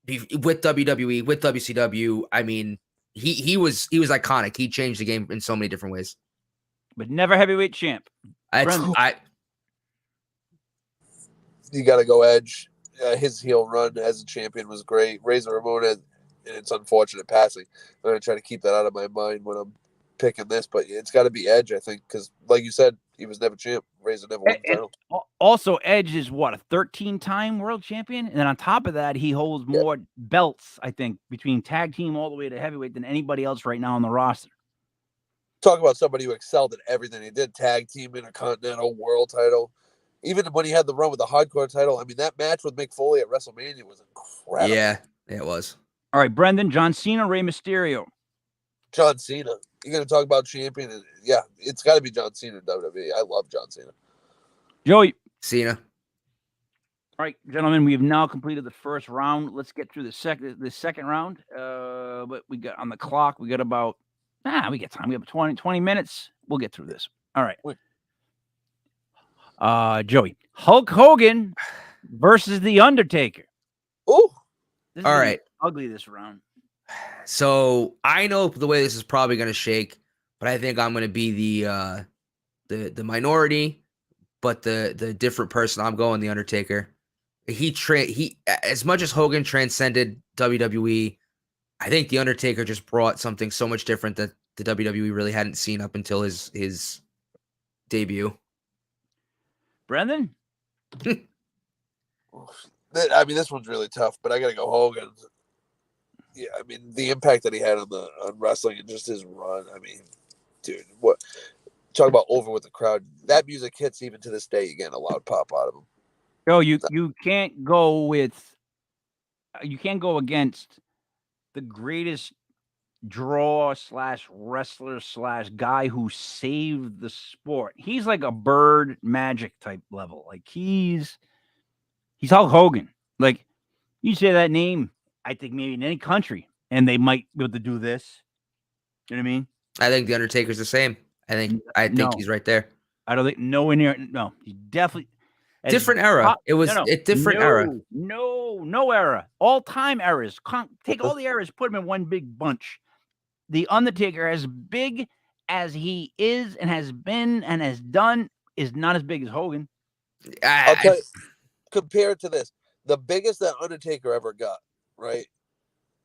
with WWE, with WCW? I mean, he was iconic. He changed the game in so many different ways. But never heavyweight champ. You got to go Edge. His heel run as a champion was great. Razor Ramon and its unfortunate passing. I'm going to try to keep that out of my mind when I'm picking this, but it's got to be Edge, I think, because like you said, he was never champ. Razor never won the title. Also, Edge is what, a 13-time world champion, and then on top of that, he holds more belts, I think, between tag team all the way to heavyweight than anybody else right now on the roster. Talk about somebody who excelled at everything he did: tag team, Intercontinental, world title. Even when he had the run with the hardcore title, I mean, that match with Mick Foley at WrestleMania was incredible. Yeah, it was. All right, Brendan, John Cena, Rey Mysterio. John Cena. You're going to talk about champion. And yeah, it's got to be John Cena in WWE. I love John Cena. Joey. Cena. All right, gentlemen, we have now completed the first round. Let's get through the second round. But we got on the clock, we got about, we got time. We have 20 minutes. We'll get through this. All right. Joey. Hulk Hogan versus The Undertaker. Oh. All right. Ugly this round. So I know the way this is probably going to shake, but I think I'm going to be the minority, but the different person. I'm going The Undertaker. He as much as Hogan transcended WWE, I think The Undertaker just brought something so much different that the WWE really hadn't seen up until his debut. Brendan? I mean, this one's really tough, but I got to go Hogan. Yeah, I mean, the impact that he had on wrestling and just his run. I mean, dude, what talk about over with the crowd. That music hits even to this day. You get a loud pop out of him. No, you can't go against the greatest draw / wrestler / guy who saved the sport. He's like a Bird Magic type level. Like he's Hulk Hogan. Like you say that name, I think maybe in any country, and they might be able to do this. You know what I mean? I think the Undertaker's the same. I think No. he's right there. I don't think nowhere near. No, he definitely Different era. It was a different era. No era. All time eras. Take all the eras, put them in one big bunch. The Undertaker, as big as he is and has been and has done, is not as big as Hogan. I'll tell you, compared to this, the biggest that Undertaker ever got, right?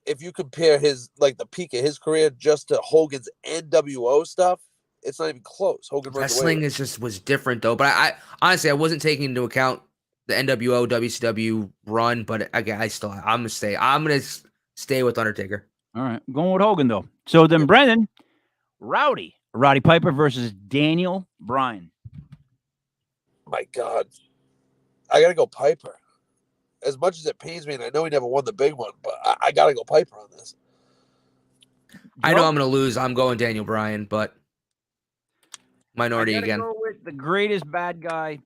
If you compare his, like the peak of his career just to Hogan's NWO stuff, it's not even close. Hogan wrestling was different though. But I honestly I wasn't taking into account the NWO WCW run. But again, I'm gonna stay with Undertaker. All right, I'm going with Hogan though. So then, Brennan, Roddy Piper versus Daniel Bryan. My God, I gotta go Piper. As much as it pains me, and I know he never won the big one, but I gotta go Piper on this. I know I'm gonna lose. I'm going Daniel Bryan, but minority again. Go with the greatest bad guy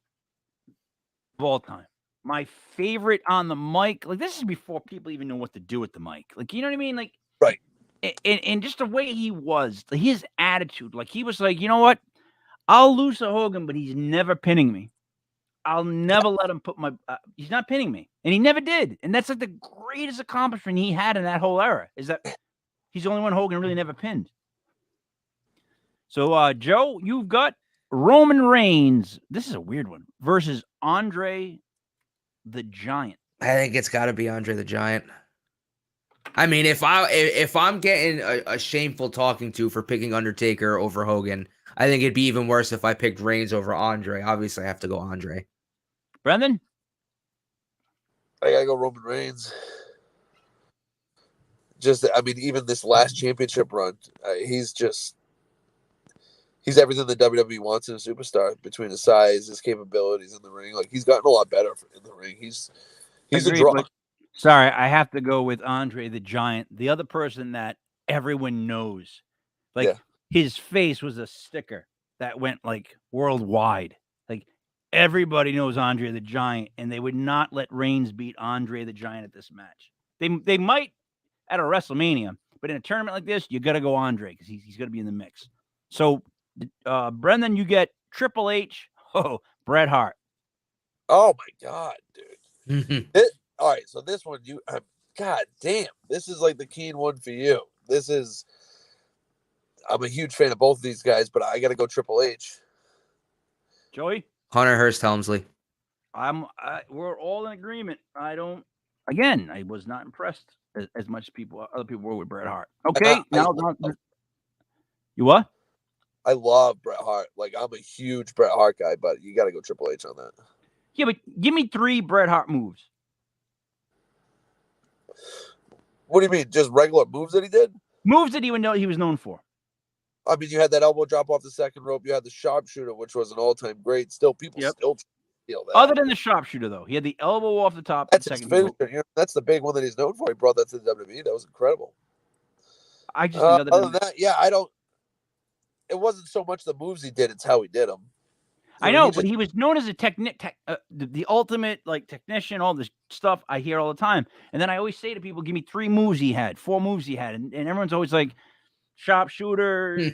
of all time. My favorite on the mic. Like this is before people even know what to do with the mic. Like you know what I mean? Like right. And just the way he was, his attitude. Like he was like, you know what? I'll lose to Hogan, but he's never pinning me. I'll never let him put my. He's not pinning me, and he never did. And that's like the greatest accomplishment he had in that whole era. Is that he's the only one Hogan really never pinned. So, Joe, you've got Roman Reigns. This is a weird one versus Andre the Giant. I think it's got to be Andre the Giant. I mean, if I'm getting a shameful talking to for picking Undertaker over Hogan, I think it'd be even worse if I picked Reigns over Andre. Obviously, I have to go Andre. Brendan? I gotta go Roman Reigns. I mean, even this last championship run, he's everything the WWE wants in a superstar. Between his size, his capabilities in the ring, like he's gotten a lot better in the ring. He's a draw. Sorry, I have to go with Andre the Giant, the other person that everyone knows. Like his face was a sticker that went like worldwide. Like everybody knows Andre the Giant, and they would not let Reigns beat Andre the Giant at this match. They might at a WrestleMania, but in a tournament like this, you got to go Andre because he's going to be in the mix. So, Brendan, you get Triple H. Oh, Bret Hart. Oh my God, dude. All right, so this one, God damn, this is like the keen one for you. I'm a huge fan of both of these guys, but I got to go Triple H. Joey? Hunter Hearst Helmsley. We're all in agreement. I was not impressed as much as other people were with Bret Hart. Okay, you what? I love Bret Hart. Like I'm a huge Bret Hart guy, but you got to go Triple H on that. Yeah, but give me 3 Bret Hart moves. What do you mean? Just regular moves that he did? Moves that he was known for. I mean, you had that elbow drop off the second rope. You had the sharpshooter, which was an all-time great. Still, people still feel that. Other than the sharpshooter, though, he had the elbow off the top. That's his finisher. You know, that's the big one that he's known for. He brought that to the WWE. That was incredible. I just other than that, I don't. It wasn't so much the moves he did; it's how he did them. I know, but he was known as a the ultimate like technician, all this stuff I hear all the time. And then I always say to people, give me 3 moves he had, 4 moves he had. And everyone's always like, sharpshooter,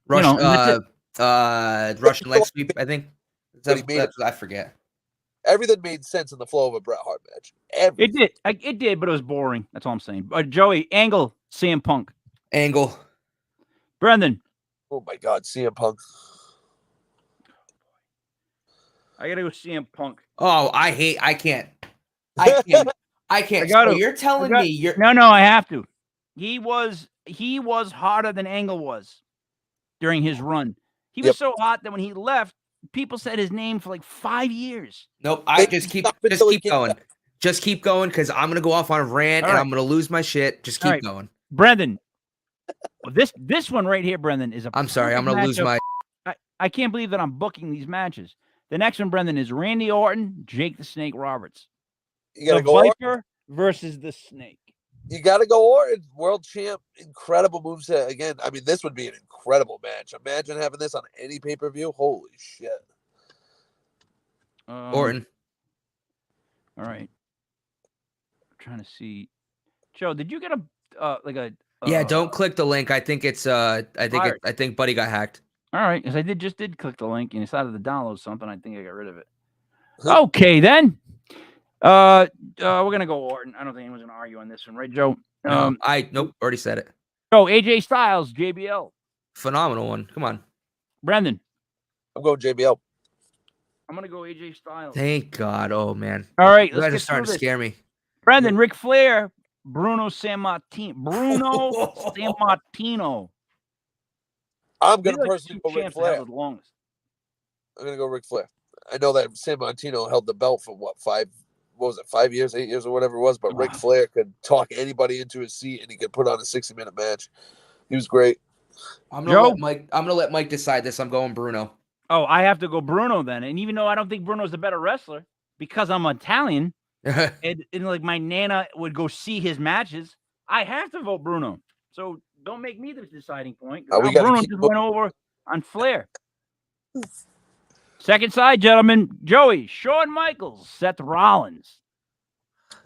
Russian leg sweep, I think. I forget. Everything made sense in the flow of a Bret Hart match. Everything. It did, but it was boring. That's all I'm saying. Joey, Angle, CM Punk. Angle. Brendan. Oh my God, CM Punk. I gotta go CM Punk. Oh, I can't. So you're telling me you're No, I have to. He was hotter than Angle was during his run. He was so hot that when he left, people said his name for like 5 years. Nope. Just keep going. Just keep going because I'm gonna go off on a rant and I'm gonna lose my shit. Just keep going. Brendan. This one right here, Brendan, is I'm sorry, I'm gonna lose my I can't believe that I'm booking these matches. The next one, Brendan, is Randy Orton, Jake the Snake Roberts. You gotta the Viper versus the Snake. You got to go Orton, world champ, incredible moveset. Again, I mean, this would be an incredible match. Imagine having this on any pay-per-view. Holy shit. Orton. All right. I'm trying to see. Joe, did you get a Yeah, don't click the link. I think it's I think Buddy got hacked. All right, because I just did click the link and decided to download something. I think I got rid of it. Okay, then. We're gonna go Orton. I don't think anyone's gonna argue on this one, right, Joe? Nope, already said it. Oh, AJ Styles, JBL. Phenomenal one. Come on. Brendan. I'm going JBL. I'm gonna go AJ Styles. Thank God. Oh man. All right, you guys are starting to scare me. Brendan, Ric Flair, Bruno Sammartino. Bruno Sammartino. I'm gonna personally go Ric Flair. The longest. I'm gonna go Ric Flair. I know that Sammartino held the belt for 5 years, 8 years, or whatever it was, but Ric Flair could talk anybody into his seat and he could put on a 60-minute match. He was great. I'm gonna let Mike decide this. I'm going Bruno. Oh, I have to go Bruno then. And even though I don't think Bruno's the better wrestler, because I'm Italian, and like my nana would go see his matches, I have to vote Bruno. So don't make me the deciding point. Bruno just went over on Flair. Second side, gentlemen. Joey, Shawn Michaels, Seth Rollins.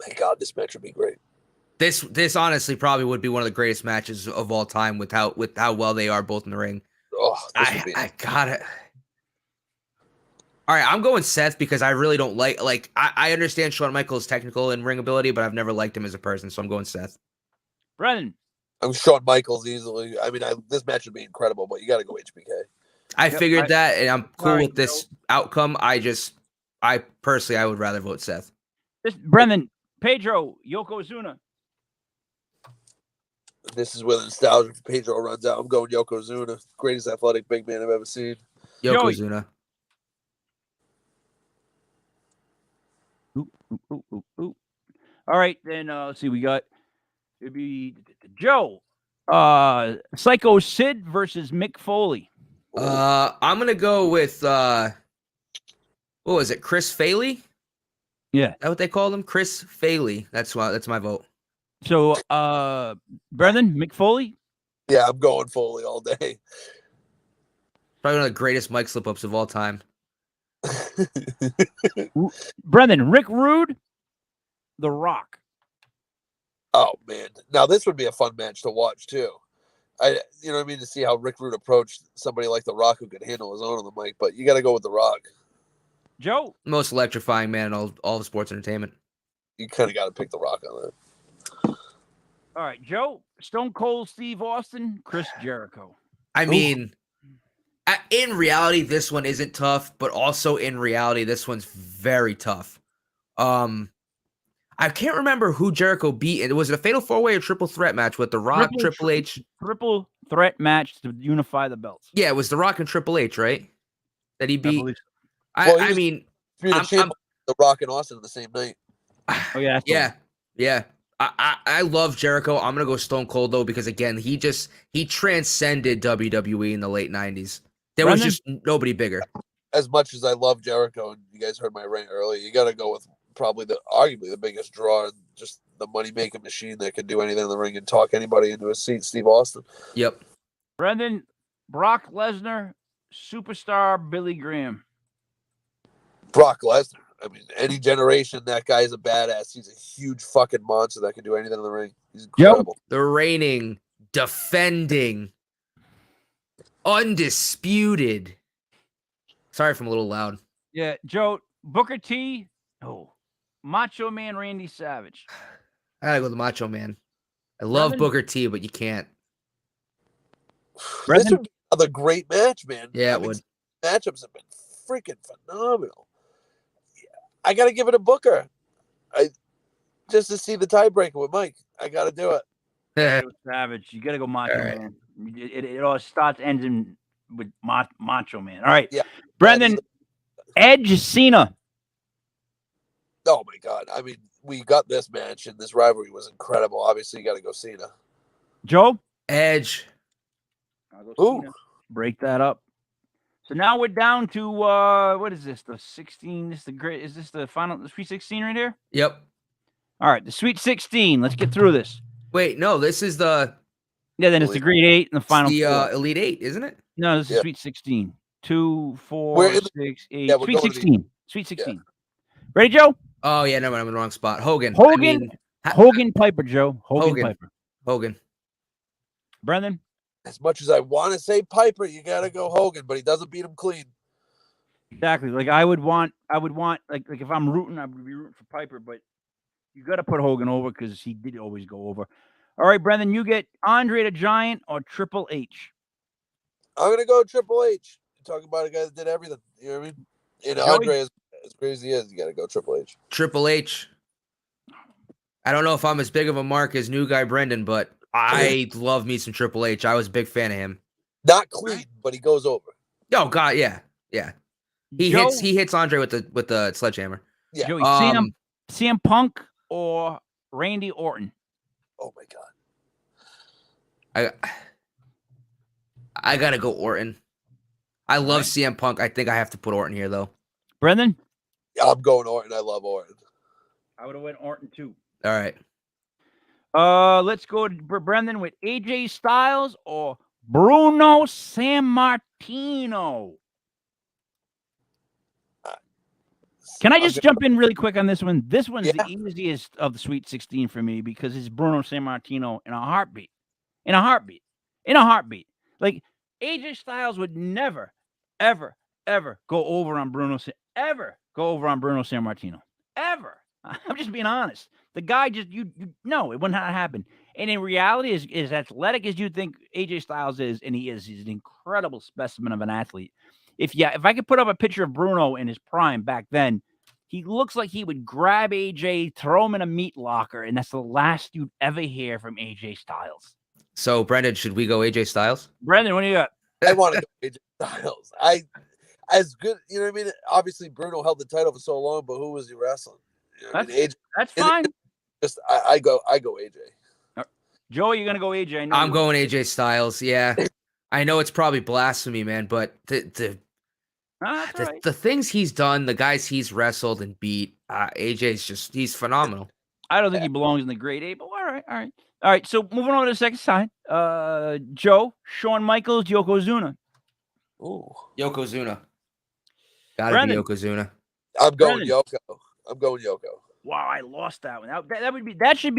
Thank God, this match would be great. This honestly probably would be one of the greatest matches of all time with how well they are both in the ring. Oh, I got it. All right, I'm going Seth because I really don't like I understand Shawn Michaels' technical and ring ability, but I've never liked him as a person, so I'm going Seth. Brennan. I'm Shawn Michaels easily. I mean, this match would be incredible, but you got to go HBK. I figured that, and I'm cool with this outcome. I personally, I would rather vote Seth. Brendan, Pedro, Yokozuna. This is where the nostalgia for Pedro runs out. I'm going Yokozuna, greatest athletic big man I've ever seen. Yokozuna. Ooh. All right, then let's see. We got it'd be Joe, Psycho Sid versus Mick Foley. I'm gonna go with what was it? Chris Faley? Yeah, is that what they called him? Chris Faley. That's my vote. So, Brendan, Mick Foley. Yeah, I'm going Foley all day. Probably one of the greatest mic slip-ups of all time. Brendan, Rick Rude, The Rock. Oh man, now this would be a fun match to watch too. You know what I mean, to see how Rick Rude approached somebody like The Rock who could handle his own on the mic. But you got to go with The Rock. Joe, most electrifying man in all of sports entertainment. You kind of got to pick The Rock on that. All right, Joe, Stone Cold Steve Austin, Chris Jericho. I mean, in reality, this one isn't tough, but also in reality, this one's very tough. I can't remember who Jericho beat. Was it a fatal 4-way or triple threat match with The Rock, Triple H? Triple threat match to unify the belts. Yeah, it was The Rock and Triple H, right? That he beat. I mean, The Rock and Austin the same night. Oh yeah, yeah. I love Jericho. I'm gonna go Stone Cold though because again, he transcended WWE in the late '90s. There was just nobody bigger. As much as I love Jericho, and you guys heard my rant earlier, you got to go with probably arguably the biggest draw, just the money making machine that can do anything in the ring and talk anybody into a seat. Steve Austin. Yep. Brendan, Brock Lesnar, superstar Billy Graham. Brock Lesnar. I mean, any generation, that guy is a badass. He's a huge fucking monster that can do anything in the ring. He's incredible. The reigning, defending, undisputed. Sorry if I'm a little loud. Yeah, Joe, Booker T. Oh, Macho Man Randy Savage. I gotta go with the Macho Man. I love Booker T, but you can't. This would be another great match, man. Yeah, it would. Matchups have been freaking phenomenal. I got to give it a Booker. Just to see the tiebreaker with Mike. I got to do it. Savage. You got to go Macho Man. It all starts, ends with Macho Man. All right. Yeah. Brendan, Edge, Cena. Oh, my God. I mean, we got this match, and this rivalry was incredible. Obviously, you got to go Cena. Joe? Edge. I'll go Cena. Break that up. So now we're down to what is this? The 16. Is this the final? The Sweet 16 right here? Yep. All right, the Sweet 16. Let's get through this. Wait, no, this is the then it's the Great 8 and the final four. Elite 8, isn't it? No, this is Sweet 16. 2, 4, We're in 6, 8. Yeah, we're Sweet going to 16. Sweet 16. Ready, Joe? Oh yeah, no, I'm in the wrong spot. Hogan. Hogan Piper, Joe. Hogan Piper. Hogan. Brendan? As much as I want to say Piper, you got to go Hogan, but he doesn't beat him clean. Exactly. Like I would want like if I'm rooting, I would be rooting for Piper, but you got to put Hogan over because he did always go over. All right, Brendan, you get Andre the Giant or Triple H? I'm going to go Triple H. You're talking about a guy that did everything. You know what I mean? And Andre, as crazy as you got to go Triple H. Triple H. I don't know if I'm as big of a mark as new guy Brendan, but I love me some Triple H. I was a big fan of him. Not clean, but he goes over. Oh God, yeah. He hits Andre with the sledgehammer. Yeah. Joey, CM Punk or Randy Orton? Oh my God. I gotta go Orton. I love CM Punk. I think I have to put Orton here though. Brendan? I'm going Orton. I love Orton. I would have went Orton too. All right. Let's go to Brendan with AJ Styles or Bruno Sammartino. Can I just jump in really quick on this one? This one's the easiest of the Sweet 16 for me because it's Bruno Sammartino in a heartbeat. Like AJ Styles would never, ever, ever go over on Bruno Sammartino. Ever. I'm just being honest. The guy just it would not happen. And in reality, as athletic as you think AJ Styles is, and he is, he's an incredible specimen of an athlete. If I could put up a picture of Bruno in his prime back then, he looks like he would grab AJ, throw him in a meat locker, and that's the last you'd ever hear from AJ Styles. So, Brendan, should we go AJ Styles? Brendan, what do you got? I want to go AJ Styles. As good, you know what I mean? Obviously, Bruno held the title for so long, but who was he wrestling? You know AJ, that's fine. I go AJ. Joey, you're gonna go AJ. I'm going AJ Styles. Yeah, I know it's probably blasphemy, man, but the things he's done, the guys he's wrestled and beat, AJ's he's phenomenal. I don't think he belongs in the Great 8, but all right. So moving on to the second side, Joe, Shawn Michaels, Yokozuna. Ooh, Yokozuna. Gotta be Yokozuna. I'm going Yoko. Wow, I lost that one. That should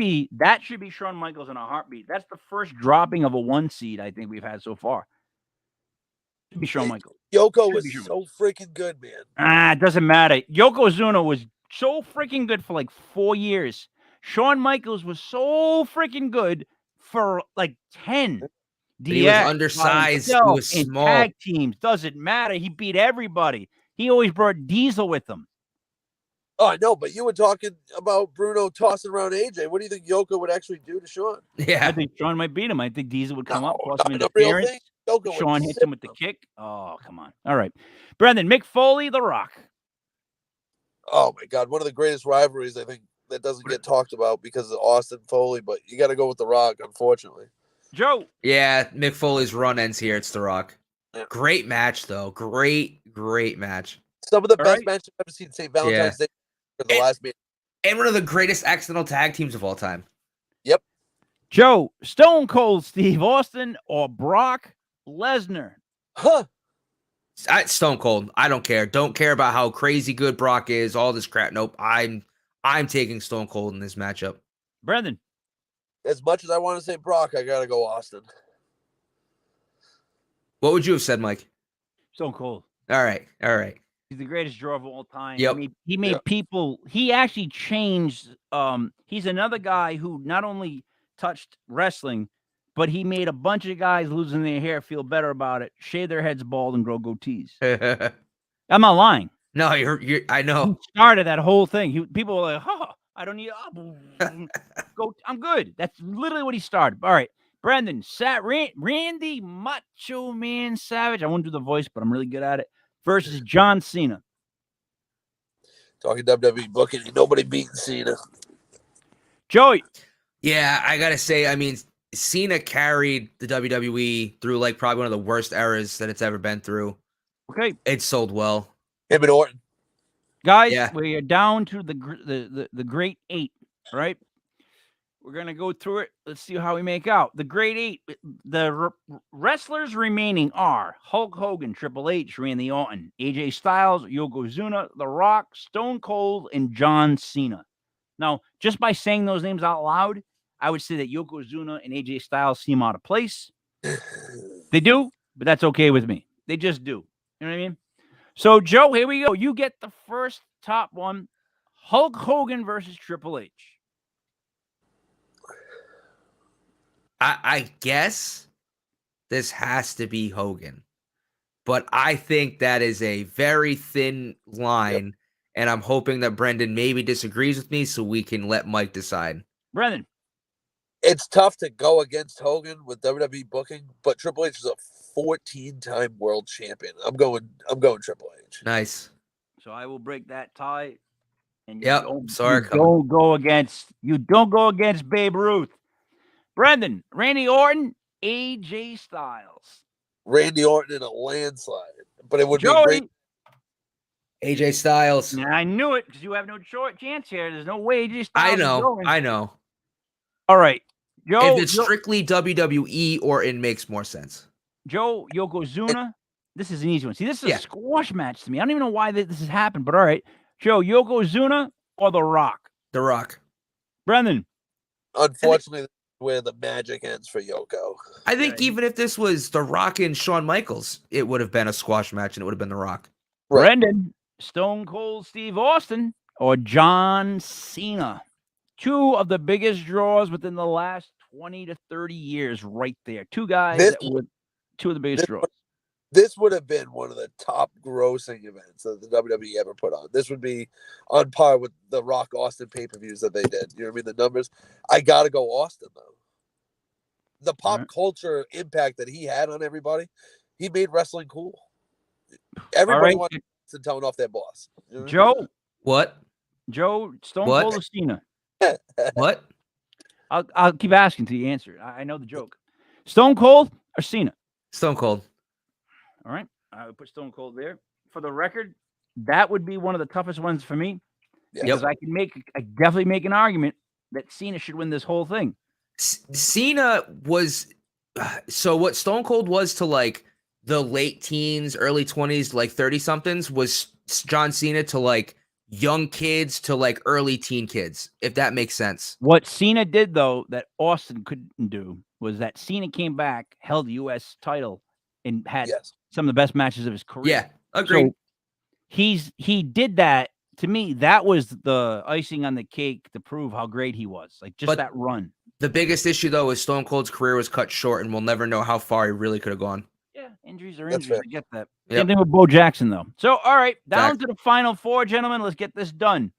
be Shawn Michaels in a heartbeat. That's the first dropping of a 1 seed I think we've had so far. Should be Shawn Michaels. Yoko was so freaking good, man. It doesn't matter. Yokozuna was so freaking good for like 4 years. Shawn Michaels was so freaking good for like 10. He was undersized. He was small. Tag teams doesn't matter. He beat everybody. He always brought Diesel with him. Oh, I know, but you were talking about Bruno tossing around AJ. What do you think Yoko would actually do to Shawn? Yeah, I think Shawn might beat him. I think Diesel would come up, cause him interference. Shawn hits him with the kick. Oh, come on. All right. Brendan, Mick Foley, The Rock. Oh, my God. One of the greatest rivalries, I think, that doesn't get talked about because of Austin Foley, but you got to go with The Rock, unfortunately. Joe. Yeah, Mick Foley's run ends here. It's The Rock. Yeah. Great match, though. Great match. Some of the best matches I've ever seen. St. Valentine's Day for the last meeting. And one of the greatest accidental tag teams of all time. Yep. Joe, Stone Cold Steve Austin or Brock Lesnar? Stone Cold. I don't care. Don't care about how crazy good Brock is, all this crap. Nope. I'm taking Stone Cold in this matchup. Brendan. As much as I want to say Brock, I got to go Austin. What would you have said, Mike? Stone Cold. All right. He's the greatest draw of all time. Yep. He made people. He actually changed. He's another guy who not only touched wrestling, but he made a bunch of guys losing their hair feel better about it, shave their heads bald, and grow goatees. I'm not lying. No, you're. I know. He started that whole thing. People were like, "Oh, I don't need. I'm good." That's literally what he started. All right, Brendan, Randy Macho Man Savage. I won't do the voice, but I'm really good at it. Versus John Cena. Talking WWE booking, nobody beating Cena. Joey. Yeah, I gotta say, I mean, Cena carried the WWE through like probably one of the worst eras that it's ever been through. Okay, it sold well. Him and Orton. Guys, we are down to the Great 8, right? We're going to go through it. Let's see how we make out. The Great Eight, the wrestlers remaining are Hulk Hogan, Triple H, Randy Orton, AJ Styles, Yokozuna, The Rock, Stone Cold, and John Cena. Now, just by saying those names out loud, I would say that Yokozuna and AJ Styles seem out of place. They do, but that's okay with me. They just do. You know what I mean? So, Joe, here we go. You get the first top one. Hulk Hogan versus Triple H. I guess this has to be Hogan, but I think that is a very thin line, and I'm hoping that Brendan maybe disagrees with me so we can let Mike decide. Brendan. It's tough to go against Hogan with WWE booking, but Triple H is a 14-time world champion. I'm going Triple H. Nice. So I will break that tie. And you don't go against Babe Ruth. Brendan, Randy Orton, AJ Styles. Randy Orton in a landslide, but it would be great. AJ Styles. Yeah, I knew it because you have no chance here. There's no way AJ Styles. I know. All right, Joe. If it's strictly WWE, Orton makes more sense. Joe, Yokozuna. This is an easy one. See, this is a squash match to me. I don't even know why this has happened, but all right. Joe, Yokozuna or The Rock? The Rock. Brendan. Unfortunately, where the magic ends for Yoko. I think even if this was The Rock and Shawn Michaels, it would have been a squash match and it would have been The Rock. Right. Brendan, Stone Cold Steve Austin or John Cena? Two of the biggest draws within the last 20 to 30 years right there. Two guys that were two of the biggest draws. This would have been one of the top grossing events that the WWE ever put on. This would be on par with the Rock Austin pay-per-views that they did. You know what I mean? The numbers. I got to go Austin, though. The pop culture impact that he had on everybody, he made wrestling cool. Everybody wanted to tell off their boss. You know Joe. What? Joe, Stone Cold or Cena? What? I'll keep asking until you answer it. I know the joke. Stone Cold or Cena? Stone Cold. All right. I would put Stone Cold there. For the record, that would be one of the toughest ones for me. Because I definitely make an argument that Cena should win this whole thing. Cena was so what Stone Cold was to like the late teens, early 20s, like 30-somethings was John Cena to like young kids to like early teen kids, if that makes sense. What Cena did, though, that Austin couldn't do was that Cena came back, held the U.S. title, and had some of the best matches of his career. Yeah, agreed. So he did that. To me, that was the icing on the cake to prove how great he was. Like just that run. The biggest issue, though, is Stone Cold's career was cut short, and we'll never know how far he really could have gone. Yeah, injuries are injuries. I get that. Same thing with Bo Jackson, though. So, all right, down to the final four, gentlemen. Let's get this done.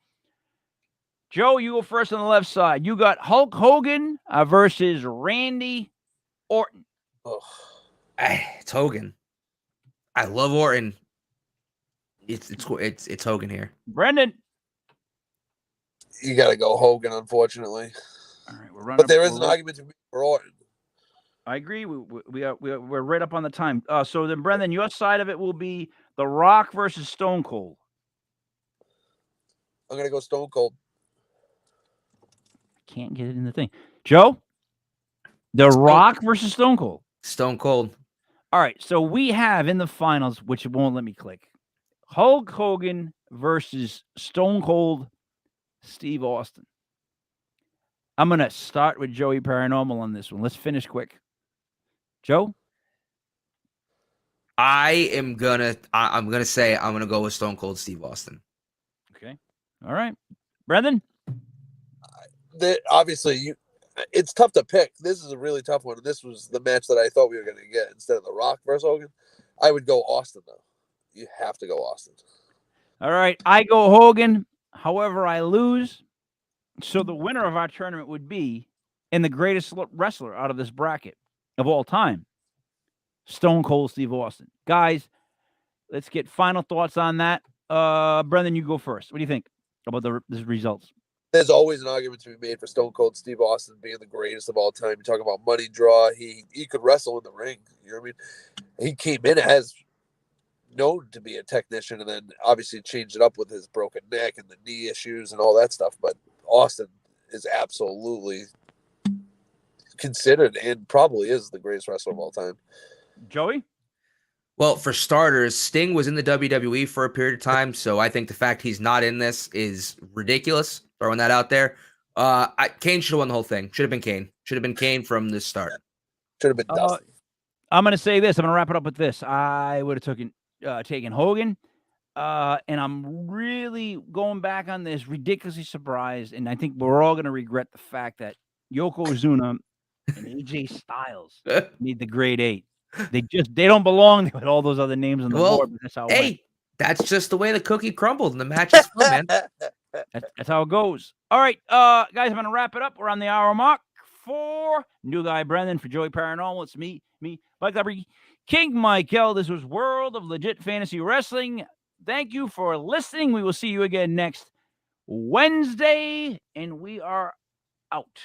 Joe, you go first on the left side. You got Hulk Hogan versus Randy Orton. Oh. It's Hogan. I love Orton. It's Hogan here. Brendan. You got to go Hogan, unfortunately. All right, we're running. But there is an argument to be for Orton. I agree. We're right up on the time. So then, Brendan, your side of it will be The Rock versus Stone Cold. I'm gonna go Stone Cold. Can't get it in the thing. Joe, The Rock versus Stone Cold. Stone Cold. All right. So we have in the finals, which it won't let me click, Hulk Hogan versus Stone Cold Steve Austin. I'm going to start with Joey Paranormal on this one. Let's finish quick. Joe? I'm going to say I'm going to go with Stone Cold Steve Austin. Okay. All right. Brendan? Obviously, it's tough to pick. This is a really tough one. This was the match that I thought we were going to get instead of The Rock versus Hogan. I would go Austin, though. You have to go Austin. All right. I go Hogan. However, I lose. So the winner of our tournament would be, and the greatest wrestler out of this bracket of all time, Stone Cold Steve Austin. Guys, let's get final thoughts on that. Brendan, you go first. What do you think about the results? There's always an argument to be made for Stone Cold Steve Austin being the greatest of all time. You talk about money draw. He could wrestle in the ring. You know what I mean? He came in as known to be a technician and then obviously changed it up with his broken neck and the knee issues and all that stuff. But Austin is absolutely considered and probably is the greatest wrestler of all time. Joey? Well, for starters, Sting was in the WWE for a period of time, so I think the fact he's not in this is ridiculous. Throwing that out there. Kane should have won the whole thing. Should have been Kane. Should have been Kane from the start. Should have been Dustin. I'm going to say this. I'm going to wrap it up with this. I would have taken Hogan. And I'm really going back on this, ridiculously surprised. And I think we're all going to regret the fact that Yokozuna and AJ Styles made the grade 8. They don't belong with all those other names on the board. But that's how it went. That's just the way the cookie crumbled and the match is fun, man. That's how it goes. All right, guys, I'm going to wrap it up. We're on the hour mark. For new guy Brennan, for Joey Paranormal, it's me, Mike Liberty, King Michael. This was World of Legit Fantasy Wrestling. Thank you for listening. We will see you again next Wednesday, and we are out.